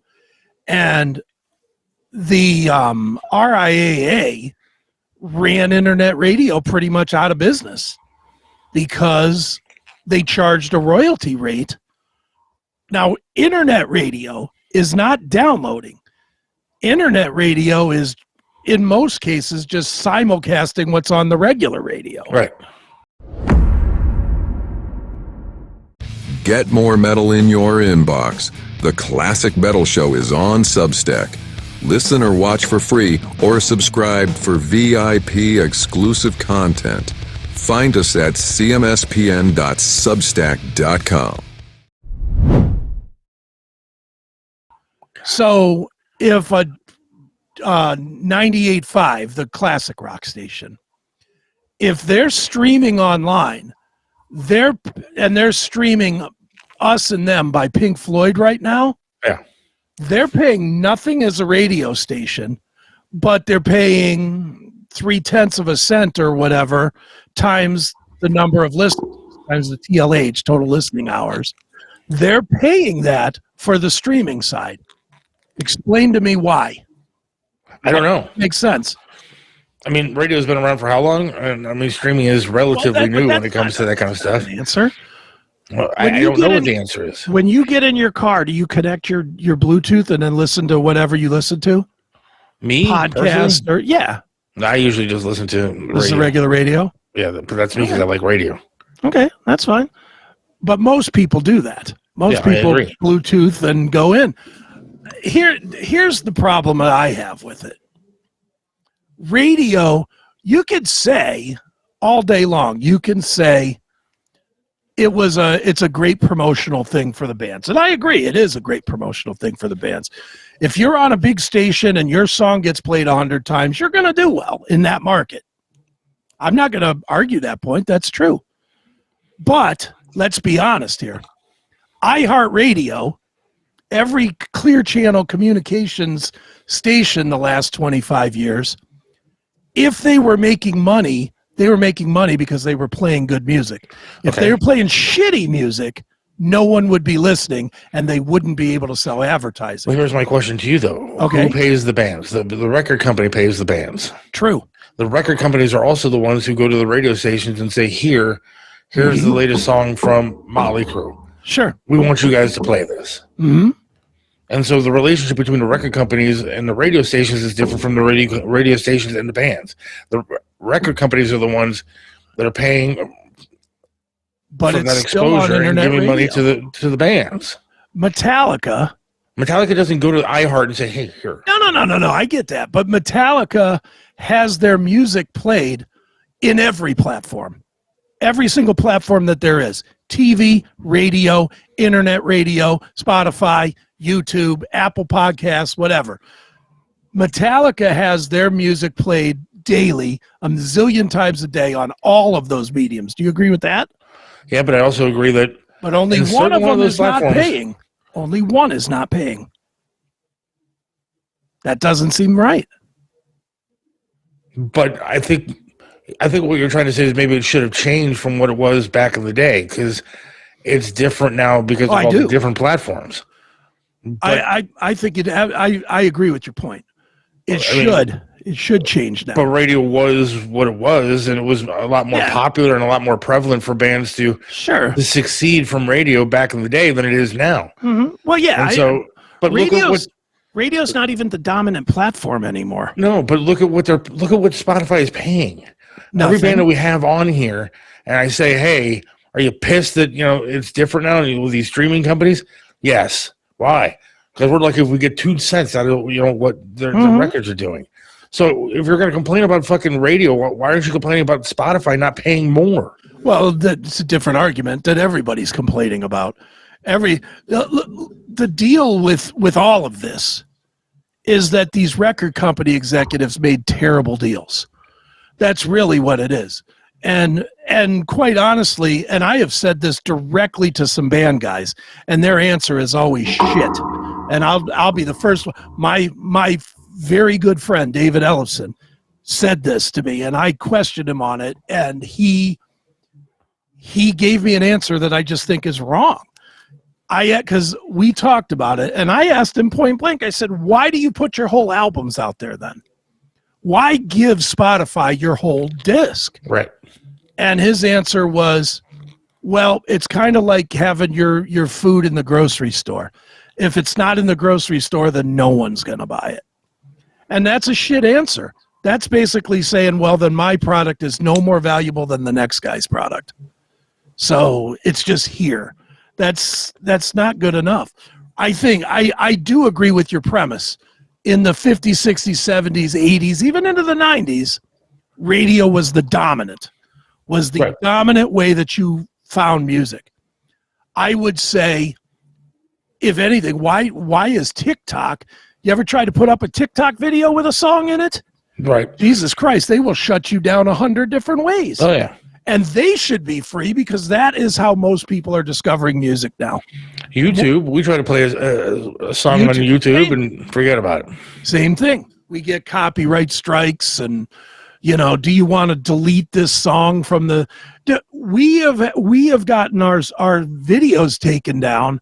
Speaker 1: And the RIAA ran internet radio pretty much out of business because they charged a royalty rate. Now, internet radio is not downloading. Internet radio is, in most cases, just simulcasting what's on the regular radio.
Speaker 2: Right.
Speaker 3: Get more metal in your inbox. The Classic Metal Show is on Substack. Listen or watch for free or subscribe for VIP exclusive content. Find us at cmspn.substack.com.
Speaker 1: So if a 98.5, the classic rock station, if they're streaming online, they're streaming Us and Them by Pink Floyd right now.
Speaker 2: Yeah.
Speaker 1: They're paying nothing as a radio station, but they're paying 0.3 of a cent or whatever times the number of listeners, times the TLH, total listening hours. They're paying that for the streaming side. Explain to me why.
Speaker 2: I don't know.
Speaker 1: Makes sense.
Speaker 2: I mean, radio's been around for how long? And I mean, streaming is relatively new when it comes to that kind of stuff.
Speaker 1: Answer.
Speaker 2: Well, I don't know what the answer is.
Speaker 1: When you get in your car, do you connect your Bluetooth and then listen to whatever you listen to?
Speaker 2: Me?
Speaker 1: Podcast or yeah.
Speaker 2: I usually just listen to radio.
Speaker 1: This is a regular radio?
Speaker 2: Yeah, that's me because I like radio.
Speaker 1: Okay, that's fine. But most people do that. Most people Bluetooth and go in. Here's the problem that I have with it. Radio, you could say all day long, you can say it's a great promotional thing for the bands. And I agree, it is a great promotional thing for the bands. If you're on a big station and your song gets played 100 times, you're going to do well in that market. I'm not going to argue that point. That's true. But let's be honest here. iHeartRadio, every clear channel communications station the last 25 years, if they were making money, they were making money because they were playing good music. If they were playing shitty music, no one would be listening and they wouldn't be able to sell advertising.
Speaker 2: Well, here's my question to you, though.
Speaker 1: Okay.
Speaker 2: Who pays the bands? The record company pays the bands.
Speaker 1: True.
Speaker 2: The record companies are also the ones who go to the radio stations and say, here's the latest song from Motley Crue.
Speaker 1: Sure.
Speaker 2: We want you guys to play this.
Speaker 1: Mm-hmm.
Speaker 2: And so the relationship between the record companies and the radio stations is different from the radio stations and the bands. The record companies are the ones that are paying
Speaker 1: but
Speaker 2: for
Speaker 1: it's
Speaker 2: that
Speaker 1: still on
Speaker 2: exposure and
Speaker 1: internet
Speaker 2: giving money
Speaker 1: radio.
Speaker 2: to the bands.
Speaker 1: Metallica
Speaker 2: doesn't go to iHeart and say, hey, here.
Speaker 1: No. I get that. But Metallica has their music played in every platform. Every single platform that there is. TV, radio, internet radio, Spotify, YouTube, Apple Podcasts, whatever. Metallica has their music played daily, a zillion times a day on all of those mediums. Do you agree with that?
Speaker 2: Yeah, but I also agree that
Speaker 1: but only one of them is not paying. Only one is not paying. That doesn't seem right.
Speaker 2: But I think what you're trying to say is maybe it should have changed from what it was back in the day because it's different now because of all the different platforms. But,
Speaker 1: I think I agree with your point. It should change now.
Speaker 2: But radio was what it was, and it was a lot more popular and a lot more prevalent for bands to succeed from radio back in the day than it is now.
Speaker 1: Mm-hmm. Well, yeah.
Speaker 2: And but
Speaker 1: radio's not even the dominant platform anymore.
Speaker 2: No, but look at what Spotify is paying.
Speaker 1: Nothing.
Speaker 2: Every band that we have on here, and I say, hey, Are you pissed that it's different now with these streaming companies? Yes. Why? Because we're like, if we get 2 cents out of what the records are doing. So if you're going to complain about fucking radio, why aren't you complaining about Spotify not paying more?
Speaker 1: Well, that's a different argument that everybody's complaining about. The deal with all of this is that these record company executives made terrible deals. That's really what it is. And quite honestly, and I have said this directly to some band guys, and their answer is always shit. And I'll be the first one. My very good friend David Ellison said this to me, and I questioned him on it, and he gave me an answer that I just think is wrong. Because we talked about it, and I asked him point blank. I said, "Why do you put your whole albums out there then? Why give Spotify your whole disc?"
Speaker 2: Right.
Speaker 1: And his answer was, "Well, it's kind of like having your food in the grocery store. If it's not in the grocery store, then no one's going to buy it." And that's a shit answer. That's basically saying, well, then my product is no more valuable than the next guy's product. So it's just here. That's not good enough. I think I do agree with your premise. In the 50s, 60s, 70s, 80s, even into the 90s, radio was the dominant way that you found music. I would say, if anything, why is TikTok? You ever try to put up a TikTok video with a song in it?
Speaker 2: Right.
Speaker 1: Jesus Christ, they will shut you down 100 different ways.
Speaker 2: Oh, yeah.
Speaker 1: And they should be free because that is how most people are discovering music now.
Speaker 2: YouTube, we try to play a song on YouTube and forget about it.
Speaker 1: Same thing. We get copyright strikes and, do you want to delete this song from the... We have gotten our videos taken down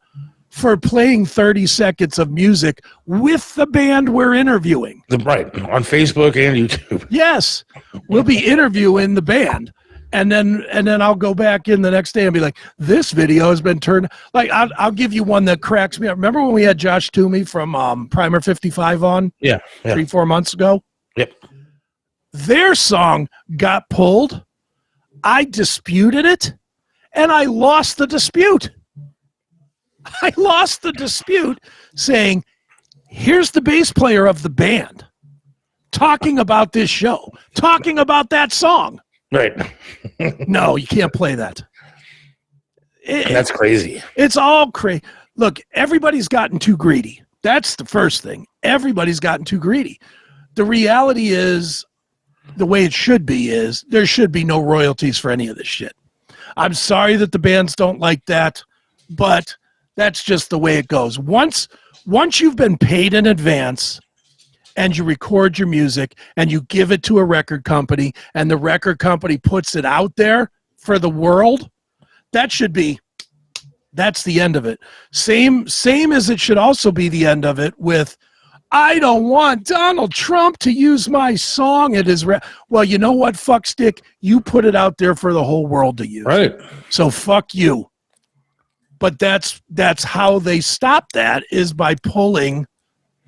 Speaker 1: for playing 30 seconds of music with the band we're interviewing.
Speaker 2: Right, on Facebook and YouTube.
Speaker 1: Yes, we'll be interviewing the band. And then I'll go back in the next day and be like, this video has been turned. Like, I'll give you one that cracks me up. Remember when we had Josh Toomey from Primer 55 on?
Speaker 2: Yeah.
Speaker 1: 3-4 months ago?
Speaker 2: Yep.
Speaker 1: Their song got pulled. I disputed it, and I lost the dispute. I lost the dispute saying, here's the bass player of the band talking about this show, talking about that song.
Speaker 2: Right.
Speaker 1: No, you can't play that.
Speaker 2: That's crazy.
Speaker 1: It's all crazy. Look, everybody's gotten too greedy. That's the first thing. Everybody's gotten too greedy. The reality is, the way it should be is, there should be no royalties for any of this shit. I'm sorry that the bands don't like that, but that's just the way it goes. Once you've been paid in advance and you record your music and you give it to a record company and the record company puts it out there for the world, that's the end of it. Same as it should also be the end of it with, I don't want Donald Trump to use my song at his well, you know what, fuckstick? You put it out there for the whole world to use.
Speaker 2: Right.
Speaker 1: So fuck you. But that's how they stop that, is by pulling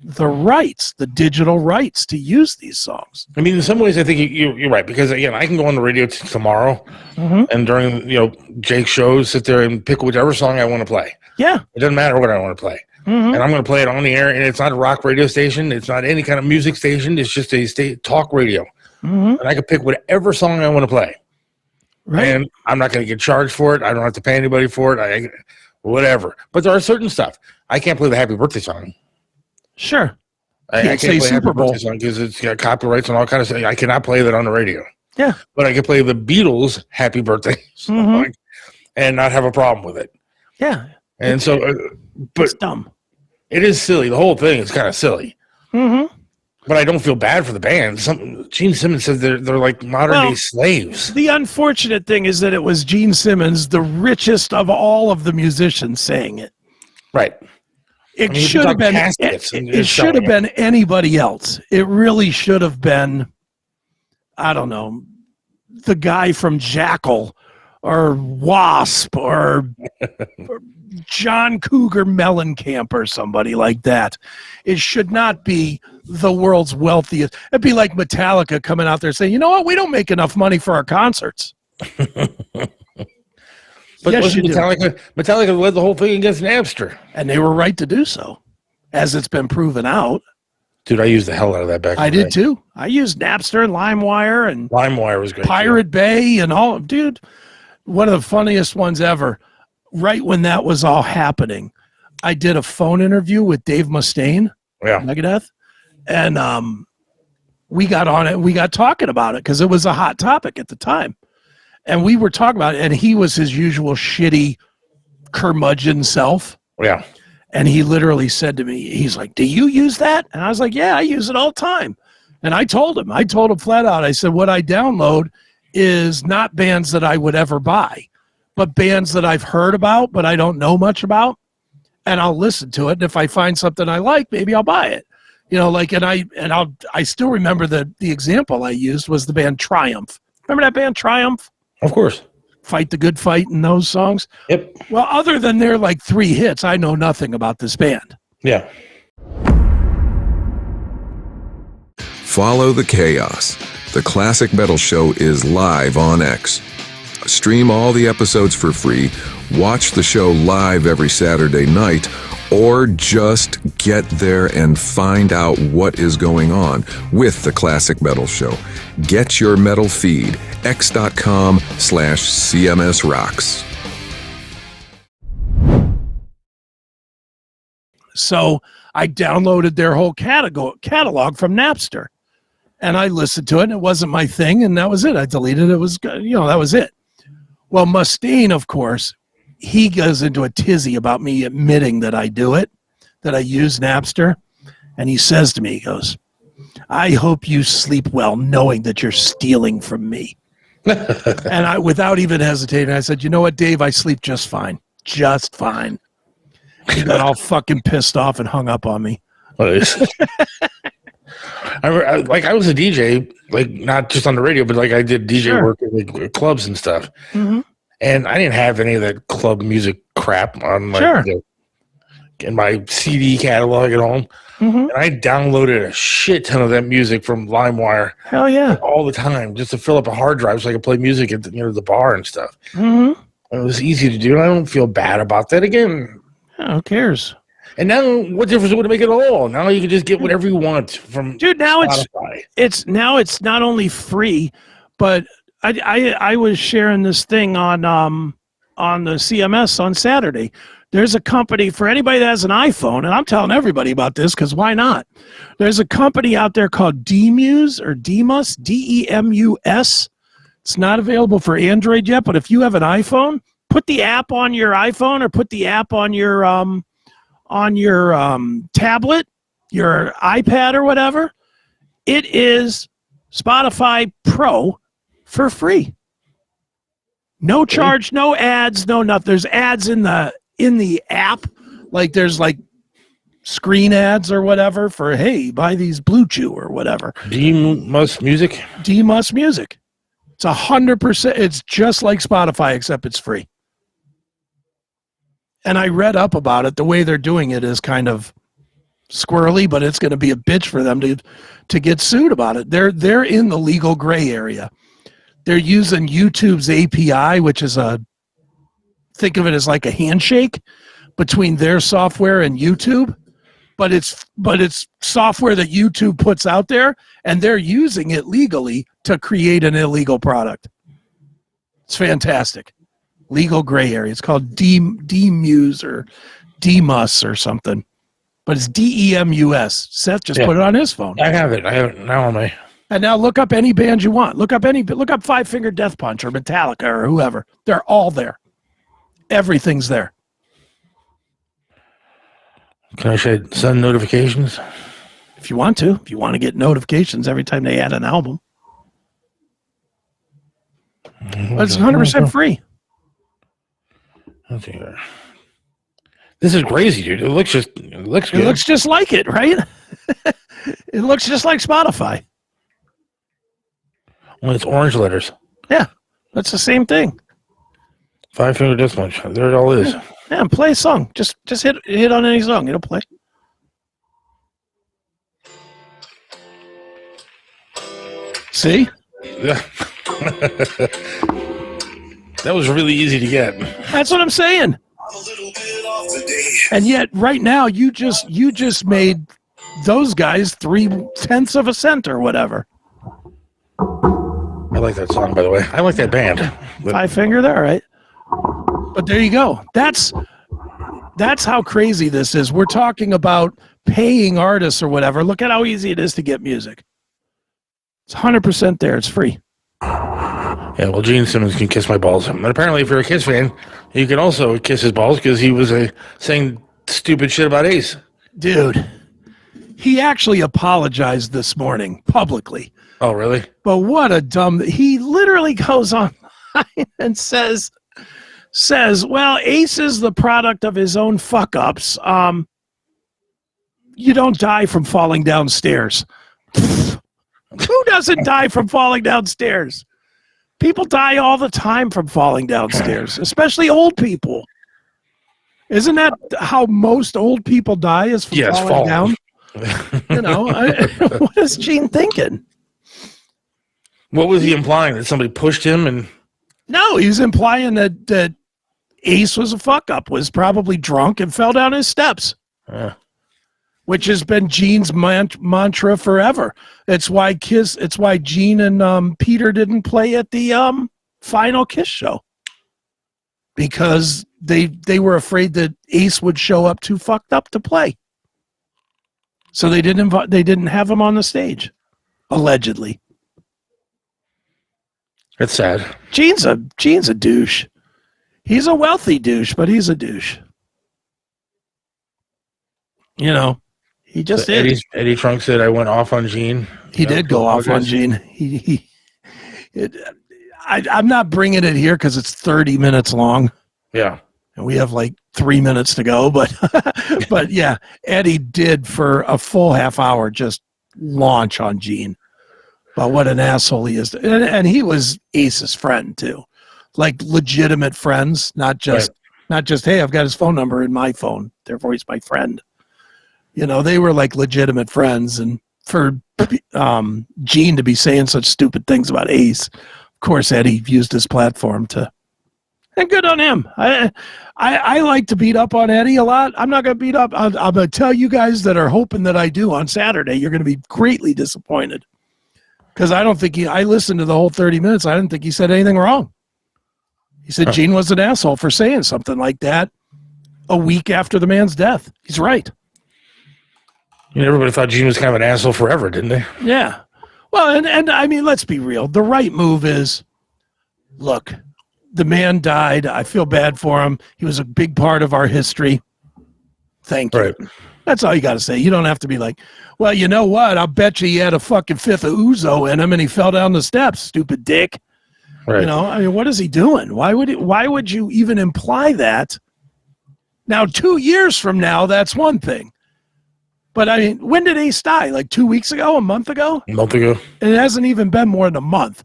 Speaker 1: the rights, the digital rights to use these songs.
Speaker 2: I mean, in some ways, I think you're right, because again, I can go on the radio tomorrow, and during Jake's shows, sit there and pick whichever song I want to play.
Speaker 1: Yeah,
Speaker 2: it doesn't matter what I want to play, and I'm going to play it on the air. And it's not a rock radio station, it's not any kind of music station. It's just a talk radio, and I can pick whatever song I want to play. Right. And I'm not going to get charged for it. I don't have to pay anybody for it. Whatever. But there are certain stuff I can't play the Happy Birthday song.
Speaker 1: Sure.
Speaker 2: I can't play Super Bowl because it's got copyrights and all kinds of stuff. I cannot play that on the radio.
Speaker 1: Yeah.
Speaker 2: But I can play the Beatles' Happy Birthday song and not have a problem with it.
Speaker 1: Yeah.
Speaker 2: And so, but
Speaker 1: it's dumb.
Speaker 2: It is silly. The whole thing is kind of silly. But I don't feel bad for the band. Gene Simmons says they're like modern day slaves.
Speaker 1: The unfortunate thing is that it was Gene Simmons, the richest of all of the musicians, saying it.
Speaker 2: Right.
Speaker 1: It should have been. It should have been anybody else. It really should have been, I don't know, the guy from Jackal or Wasp or John Cougar Mellencamp or somebody like that. It should not be the world's wealthiest. It'd be like Metallica coming out there saying, you know what, we don't make enough money for our concerts.
Speaker 2: But But
Speaker 1: Yes,
Speaker 2: wasn't
Speaker 1: you do.
Speaker 2: Metallica led the whole thing against Napster.
Speaker 1: And they were right to do so, as it's been proven out.
Speaker 2: Dude, I used the hell out of that back in
Speaker 1: I
Speaker 2: the
Speaker 1: did
Speaker 2: day.
Speaker 1: too. I used Napster and LimeWire and
Speaker 2: LimeWire was great.
Speaker 1: Pirate Bay and all. Dude, one of the funniest ones ever. Right when that was all happening, I did a phone interview with Dave Mustaine,
Speaker 2: Yeah.
Speaker 1: Megadeth, and we got on it. We got talking about it because it was a hot topic at the time. And we were talking about it, and he was his usual shitty curmudgeon self.
Speaker 2: Yeah.
Speaker 1: And he literally said to me, he's like, do you use that? And I was like, yeah, I use it all the time. And I told him flat out, I said, what I download is not bands that I would ever buy, but bands that I've heard about, but I don't know much about. And I'll listen to it. And if I find something I like, maybe I'll buy it. You know, like, I still remember the example I used was the band Triumph. Remember that band Triumph?
Speaker 2: Of course.
Speaker 1: Fight the Good Fight and those songs.
Speaker 2: Yep.
Speaker 1: Well, other than their like 3 hits, I know nothing about this band.
Speaker 2: Yeah.
Speaker 3: Follow the chaos. The Classic Metal Show is live on X. Stream all the episodes for free, watch the show live every Saturday night, or just get there and find out what is going on with the Classic Metal Show. Get your metal feed, x.com/CMS Rocks.
Speaker 1: So I downloaded their whole catalog from Napster, and I listened to it, and it wasn't my thing, and that was it. I deleted it. It was, that was it. Well, Mustaine, of course, he goes into a tizzy about me admitting that I do it, that I use Napster. And he says to me, he goes, I hope you sleep well knowing that you're stealing from me. And I, without even hesitating, I said, you know what, Dave, I sleep just fine. Just fine. He got all fucking pissed off and hung up on me.
Speaker 2: I was a DJ, like not just on the radio, but like I did DJ work at like, clubs and stuff.
Speaker 1: Mm-hmm.
Speaker 2: And I didn't have any of that club music crap on in my CD catalog at home.
Speaker 1: Mm-hmm.
Speaker 2: And I downloaded a shit ton of that music from LimeWire.
Speaker 1: Hell yeah.
Speaker 2: All the time, just to fill up a hard drive so I could play music at the bar and stuff.
Speaker 1: Mm-hmm.
Speaker 2: And it was easy to do, and I don't feel bad about that. Again,
Speaker 1: who cares?
Speaker 2: And now, what difference would it make at all? Now you can just get whatever you want from Spotify.
Speaker 1: It's not only free, but I was sharing this thing on the CMS on Saturday. There's a company for anybody that has an iPhone, and I'm telling everybody about this because why not? There's a company out there called Demus or Demus, Demus. It's not available for Android yet, but if you have an iPhone, put the app on your iPhone or put the app on your tablet, your iPad or whatever. It is Spotify Pro for free. No charge, no ads, no nothing. There's ads in the app. Like there's like screen ads or whatever for, hey, buy these Blue Chew or whatever.
Speaker 2: Demus Music?
Speaker 1: Demus Music. It's 100%. It's just like Spotify, except it's free. And I read up about it. The way they're doing it is kind of squirrely, but it's going to be a bitch for them to get sued about it. They're in the legal gray area. They're using YouTube's API, which is think of it as like a handshake between their software and YouTube, but it's software that YouTube puts out there, and they're using it legally to create an illegal product. It's fantastic. Legal gray area. It's called Demus or Demus or something, but it's Demus. Seth just put it on his phone.
Speaker 2: I have it now on my.
Speaker 1: And now look up any band you want. Look up Five Finger Death Punch or Metallica or whoever. They're all there. Everything's there.
Speaker 2: Can I send notifications?
Speaker 1: If you want to get notifications every time they add an album. But it's 100% free.
Speaker 2: This is crazy, dude. It looks good.
Speaker 1: It looks just like it, right? It looks just like Spotify.
Speaker 2: When it's orange letters.
Speaker 1: Yeah, that's the same thing.
Speaker 2: Five Finger Death Punch. There it all is.
Speaker 1: Yeah, play a song. Just hit on any song. It'll play. See?
Speaker 2: Yeah. That was really easy to get.
Speaker 1: That's what I'm saying. And yet, right now, you just made those guys 0.3 of a cent or whatever.
Speaker 2: I like that song, by the way. I like that band.
Speaker 1: Five Finger there, right? But there you go. That's how crazy this is. We're talking about paying artists or whatever. Look at how easy it is to get music. It's 100% there. It's free.
Speaker 2: Yeah, well, Gene Simmons can kiss my balls. And apparently, if you're a Kiss fan, you can also kiss his balls because he was saying stupid shit about Ace.
Speaker 1: Dude, he actually apologized this morning publicly.
Speaker 2: Oh, really?
Speaker 1: But what a dumb... He literally goes online and says, well, Ace is the product of his own fuck-ups. You don't die from falling downstairs. Who doesn't die from falling downstairs? People die all the time from falling downstairs, especially old people. Isn't that how most old people die, is from falling down? You know, what is Gene thinking?
Speaker 2: What was he implying? That somebody pushed him? And
Speaker 1: no, he's implying that Ace was a fuck-up, was probably drunk and fell down his steps. Which has been Gene's mantra forever. It's why Gene and Peter didn't play at the final Kiss show, because they were afraid that Ace would show up too fucked up to play. So they didn't have him on the stage, allegedly.
Speaker 2: It's sad.
Speaker 1: Gene's a douche. He's a wealthy douche, but he's a douche. You know. He just did.
Speaker 2: Eddie Trunk said I went off on Gene.
Speaker 1: He did go off on Gene. I'm not bringing it here because it's 30 minutes long.
Speaker 2: Yeah.
Speaker 1: And we have like 3 minutes to go. But but yeah, Eddie did for a full half hour just launch on Gene. But what an asshole he is. And he was Ace's friend too. Like legitimate friends, not just hey, I've got his phone number in my phone, therefore he's my friend. You know, they were like legitimate friends, and for Gene to be saying such stupid things about Ace, of course, Eddie used his platform to, and good on him. I like to beat up on Eddie a lot. I'm not going to beat up. I'm going to tell you guys that are hoping that I do on Saturday, you're going to be greatly disappointed, because I don't think I listened to the whole 30 minutes. I didn't think he said anything wrong. He said Gene was an asshole for saying something like that a week after the man's death. He's right.
Speaker 2: Everybody thought Gene was kind of an asshole forever, didn't they?
Speaker 1: Yeah. Well, and I mean, let's be real. The right move is, look, the man died. I feel bad for him. He was a big part of our history. Thank you. Right. That's all you got to say. You don't have to be like, well, you know what? I'll bet you he had a fucking fifth of Ouzo in him and he fell down the steps, stupid dick. Right. You know, I mean, what is he doing? Why would you even imply that? Now, 2 years from now, that's one thing. But I mean, when did Ace die? Like 2 weeks ago? A month ago?
Speaker 2: A month ago.
Speaker 1: And it hasn't even been more than a month.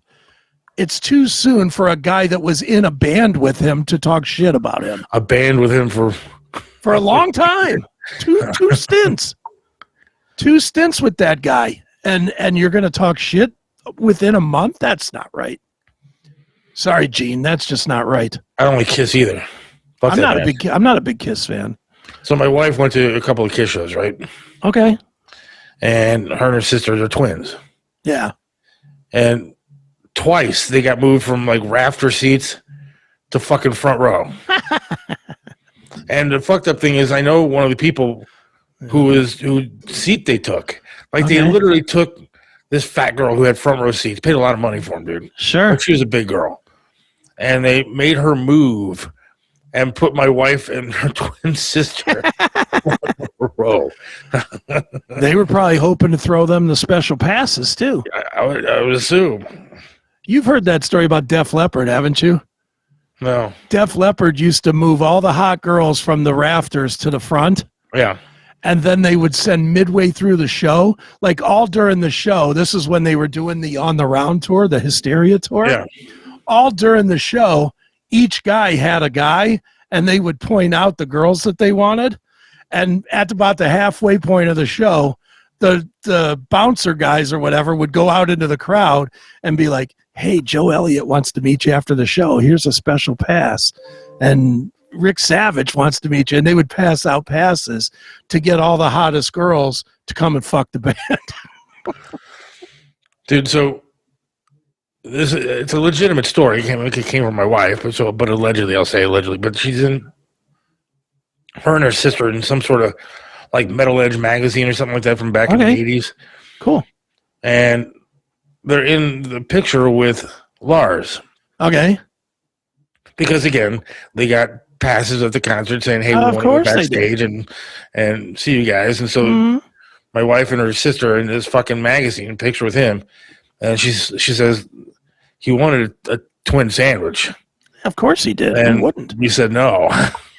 Speaker 1: It's too soon for a guy that was in a band with him to talk shit about him.
Speaker 2: A band with him for
Speaker 1: a long time. Two stints. 2 stints with that guy. And you're going to talk shit within a month? That's not right. Sorry, Gene. That's just not right.
Speaker 2: I don't like Kiss either.
Speaker 1: I'm not a big Kiss fan.
Speaker 2: So my wife went to a couple of Kiss shows, right?
Speaker 1: Okay.
Speaker 2: And her and her sisters are twins.
Speaker 1: Yeah.
Speaker 2: And twice they got moved from like rafter seats to fucking front row. And the fucked up thing is, I know one of the people whose seat they took. Like they literally took this fat girl who had front row seats, paid a lot of money for him, dude.
Speaker 1: Sure.
Speaker 2: Like she was a big girl. And they made her move and put my wife and her twin sister on the row.
Speaker 1: They were probably hoping to throw them the special passes, too.
Speaker 2: I would assume.
Speaker 1: You've heard that story about Def Leppard, haven't you?
Speaker 2: No.
Speaker 1: Def Leppard used to move all the hot girls from the rafters to the front.
Speaker 2: Yeah.
Speaker 1: And then they would send midway through the show, like all during the show. This is when they were doing the On the Round tour, the Hysteria tour.
Speaker 2: Yeah.
Speaker 1: All during the show, each guy had a guy, and they would point out the girls that they wanted. And at about the halfway point of the show, the bouncer guys or whatever would go out into the crowd and be like, hey, Joe Elliott wants to meet you after the show. Here's a special pass. And Rick Savage wants to meet you. And they would pass out passes to get all the hottest girls to come and fuck the band.
Speaker 2: Dude, so it's a legitimate story. It came from my wife, but allegedly, I'll say allegedly, but her and her sister in some sort of like Metal Edge magazine or something like that from back in the 80s.
Speaker 1: Cool.
Speaker 2: And they're in the picture with Lars.
Speaker 1: Okay.
Speaker 2: Because again, they got passes at the concert saying, hey, we want to go backstage and see you guys. And so my wife and her sister in this fucking magazine picture with him. And she says he wanted a twin sandwich.
Speaker 1: Of course he did.
Speaker 2: And
Speaker 1: he wouldn't.
Speaker 2: You said no.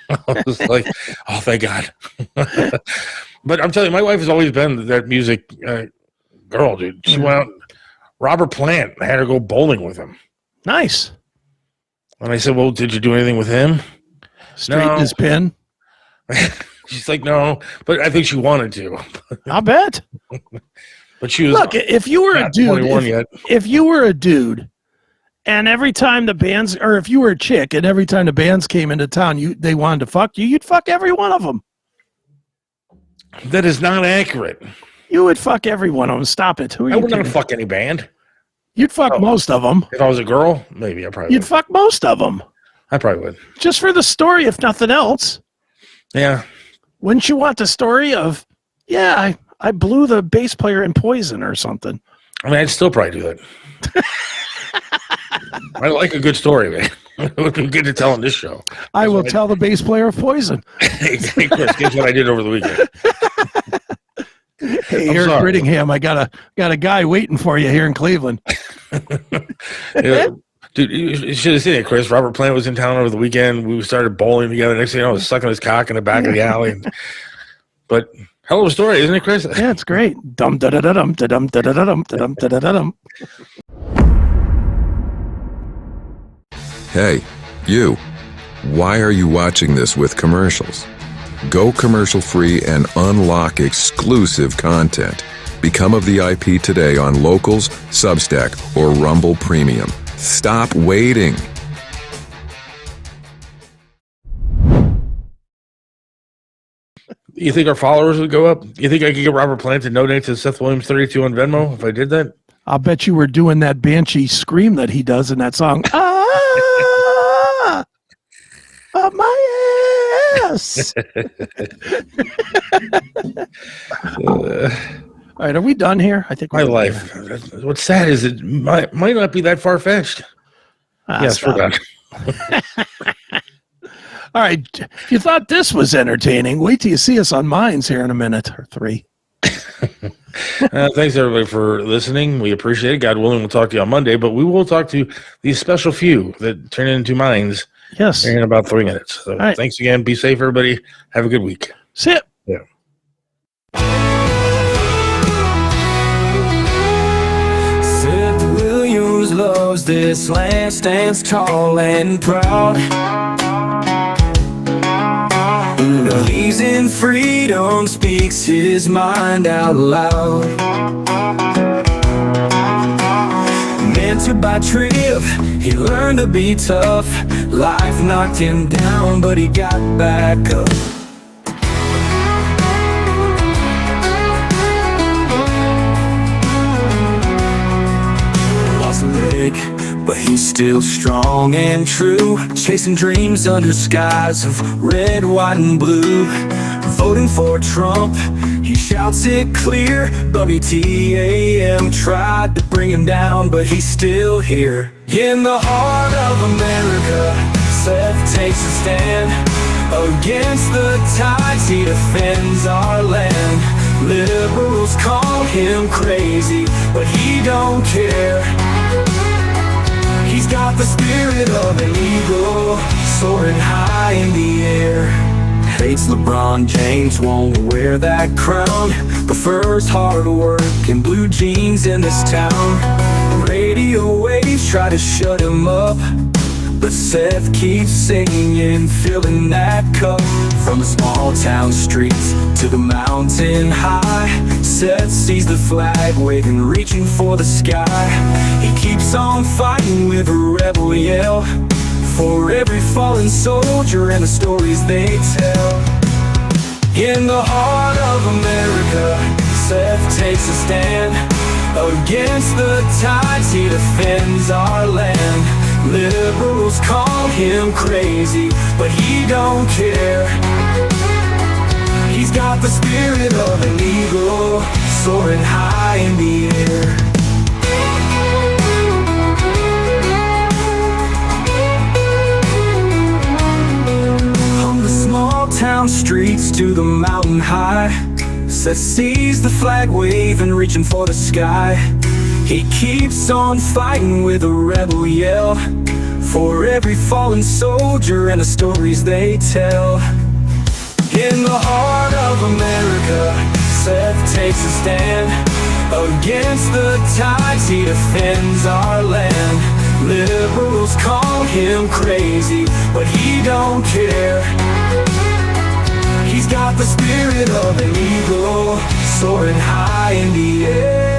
Speaker 2: I was like, oh, thank God. But I'm telling you, my wife has always been that music girl, dude. She went out. Robert Plant had her go bowling with him.
Speaker 1: Nice.
Speaker 2: And I said, well, did you do anything with him?
Speaker 1: Straighten his pin.
Speaker 2: She's like, no, but I think she wanted to.
Speaker 1: I'll bet.
Speaker 2: But she was.
Speaker 1: Look, if you were a dude, if you were a dude, and every time the bands, or if you were a chick, and every time the bands came into town, they wanted to fuck you, you'd fuck every one of them.
Speaker 2: That is not accurate.
Speaker 1: You would fuck every one of them. Stop it. Who are you?
Speaker 2: I would not fuck any band.
Speaker 1: You'd fuck most of them.
Speaker 2: If I was a girl, maybe I probably
Speaker 1: You'd fuck most of them.
Speaker 2: I probably would.
Speaker 1: Just for the story, if nothing else.
Speaker 2: Yeah.
Speaker 1: Wouldn't you want the story of, I blew the bass player in Poison or something?
Speaker 2: I mean, I'd still probably do that. I like a good story, man. It would be good to tell on this show.
Speaker 1: I will tell the bass player of Poison.
Speaker 2: Hey, Chris, guess what I did over the weekend?
Speaker 1: Hey, here in Brittingham, I got a guy waiting for you here in Cleveland.
Speaker 2: Dude, you should have seen it, Chris. Robert Plant was in town over the weekend. We started bowling together. Next thing you know, I was sucking his cock in the back of the alley. But hell of a story, isn't it, Chris?
Speaker 1: Yeah, it's great. Dum da da da dum da dum da da da dum da dum da da da dum.
Speaker 3: Hey, you. Why are you watching this with commercials? Go commercial free and unlock exclusive content. Become a VIP today on Locals, Substack, or Rumble Premium. Stop waiting.
Speaker 2: You think our followers would go up? You think I could get Robert Plant to donate to Seth Williams 32 on Venmo if I did that?
Speaker 1: I'll bet you were doing that banshee scream that he does in that song. Up my ass. All right, are we done here? I think
Speaker 2: my life. What's sad is it might not be that far fetched. Yes, we're done.
Speaker 1: All right, if you thought this was entertaining, wait till you see us on Minds here in a minute or three.
Speaker 2: Thanks everybody for listening. We appreciate it. God willing, we'll talk to you on Monday, but we will talk to these special few that turn into Minds.
Speaker 1: Yes,
Speaker 2: in about 3 minutes. So Thanks again. Be safe, everybody. Have a good week.
Speaker 1: See ya.
Speaker 2: Yeah.
Speaker 6: Seth Williams loves this land, stands tall and proud. Believes in freedom, speaks his mind out loud. Mentored by Trip, he learned to be tough. Life knocked him down, but he got back up. Lost a leg, but he's still strong and true. Chasing dreams under skies of red, white, and blue. Voting for Trump, he shouts it clear. WTAM tried to bring him down, but he's still here. In the heart of America, Seth takes a stand. Against the tides, he defends our land. Liberals call him crazy, but he don't care. He's got the spirit of an eagle, soaring high in the air. Hates LeBron James, won't wear that crown. Prefers hard work and blue jeans in this town. Radio waves try to shut him up, But Seth keeps singing, filling that cup. From the small town streets to the mountain high, Seth sees the flag waving, reaching for the sky. He keeps on fighting with a rebel yell, for every fallen soldier and the stories they tell. In the heart of America, Seth takes a stand. Against the tides, he defends our land. Liberals call him crazy, but he don't care. He's got the spirit of an eagle, soaring high in the air. On the small town streets to the mountain high, Seth sees the flag waving, reaching for the sky. He keeps on fighting with a rebel yell, for every fallen soldier and the stories they tell. In the heart of America, Seth takes a stand. Against the tides, he defends our land. Liberals call him crazy, but he don't care. He's got the spirit of an eagle, soaring high in the air.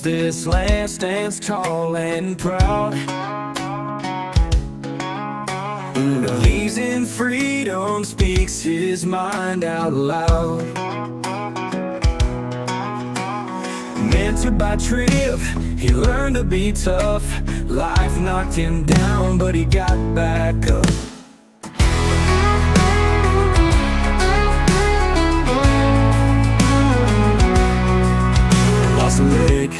Speaker 6: This land stands tall and proud. Believes in freedom, speaks his mind out loud. Mentored by Trip, he learned to be tough. Life knocked him down, but he got back up. Lost a leg,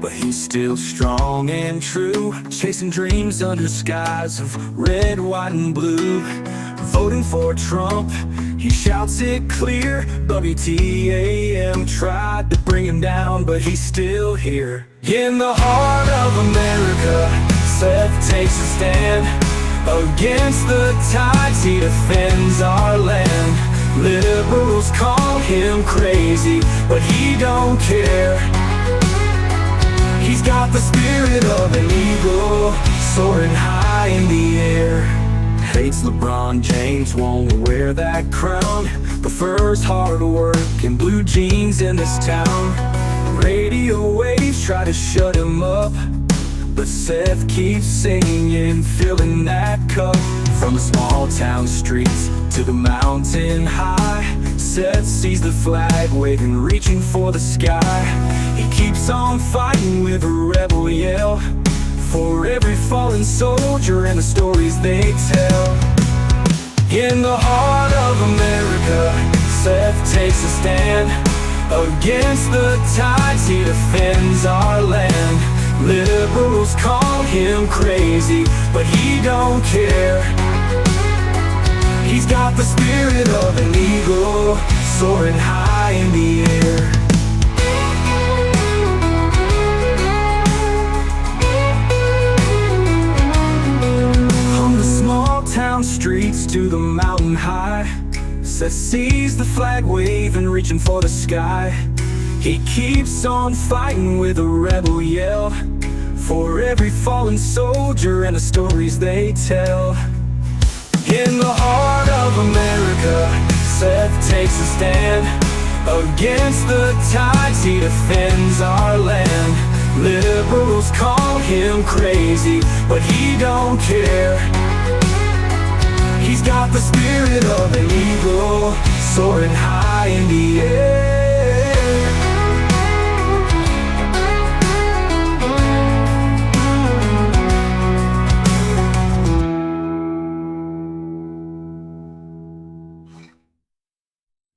Speaker 6: but he's still strong and true, chasing dreams under skies of red, white, and blue. Voting for Trump, he shouts it clear. WTAM tried to bring him down, but he's still here. In the heart of America, Seth takes a stand. Against the tides, he defends our land. Liberals call him crazy, but he don't care. He's got the spirit of an eagle, soaring high in the air. Hates LeBron James, won't wear that crown. Prefers hard work and blue jeans in this town. Radio waves try to shut him up, but Seth keeps singing, filling that cup. From the small town streets to the mountain high, Seth sees the flag waving, reaching for the sky. He keeps on fighting with a rebel yell, for every fallen soldier and the stories they tell. In the heart of America, Seth takes a stand. Against the tides, he defends our land. Liberals call him crazy, but he don't care. He's got the spirit of an eagle, soaring high in the air. Town streets to the mountain high, Seth sees the flag waving, reaching for the sky. He keeps on fighting with a rebel yell, for every fallen soldier and the stories they tell. In the heart of America, Seth takes a stand. Against the tides, he defends our land. Liberals call him crazy, but he don't care. He's got the spirit of an eagle, soaring high in the air.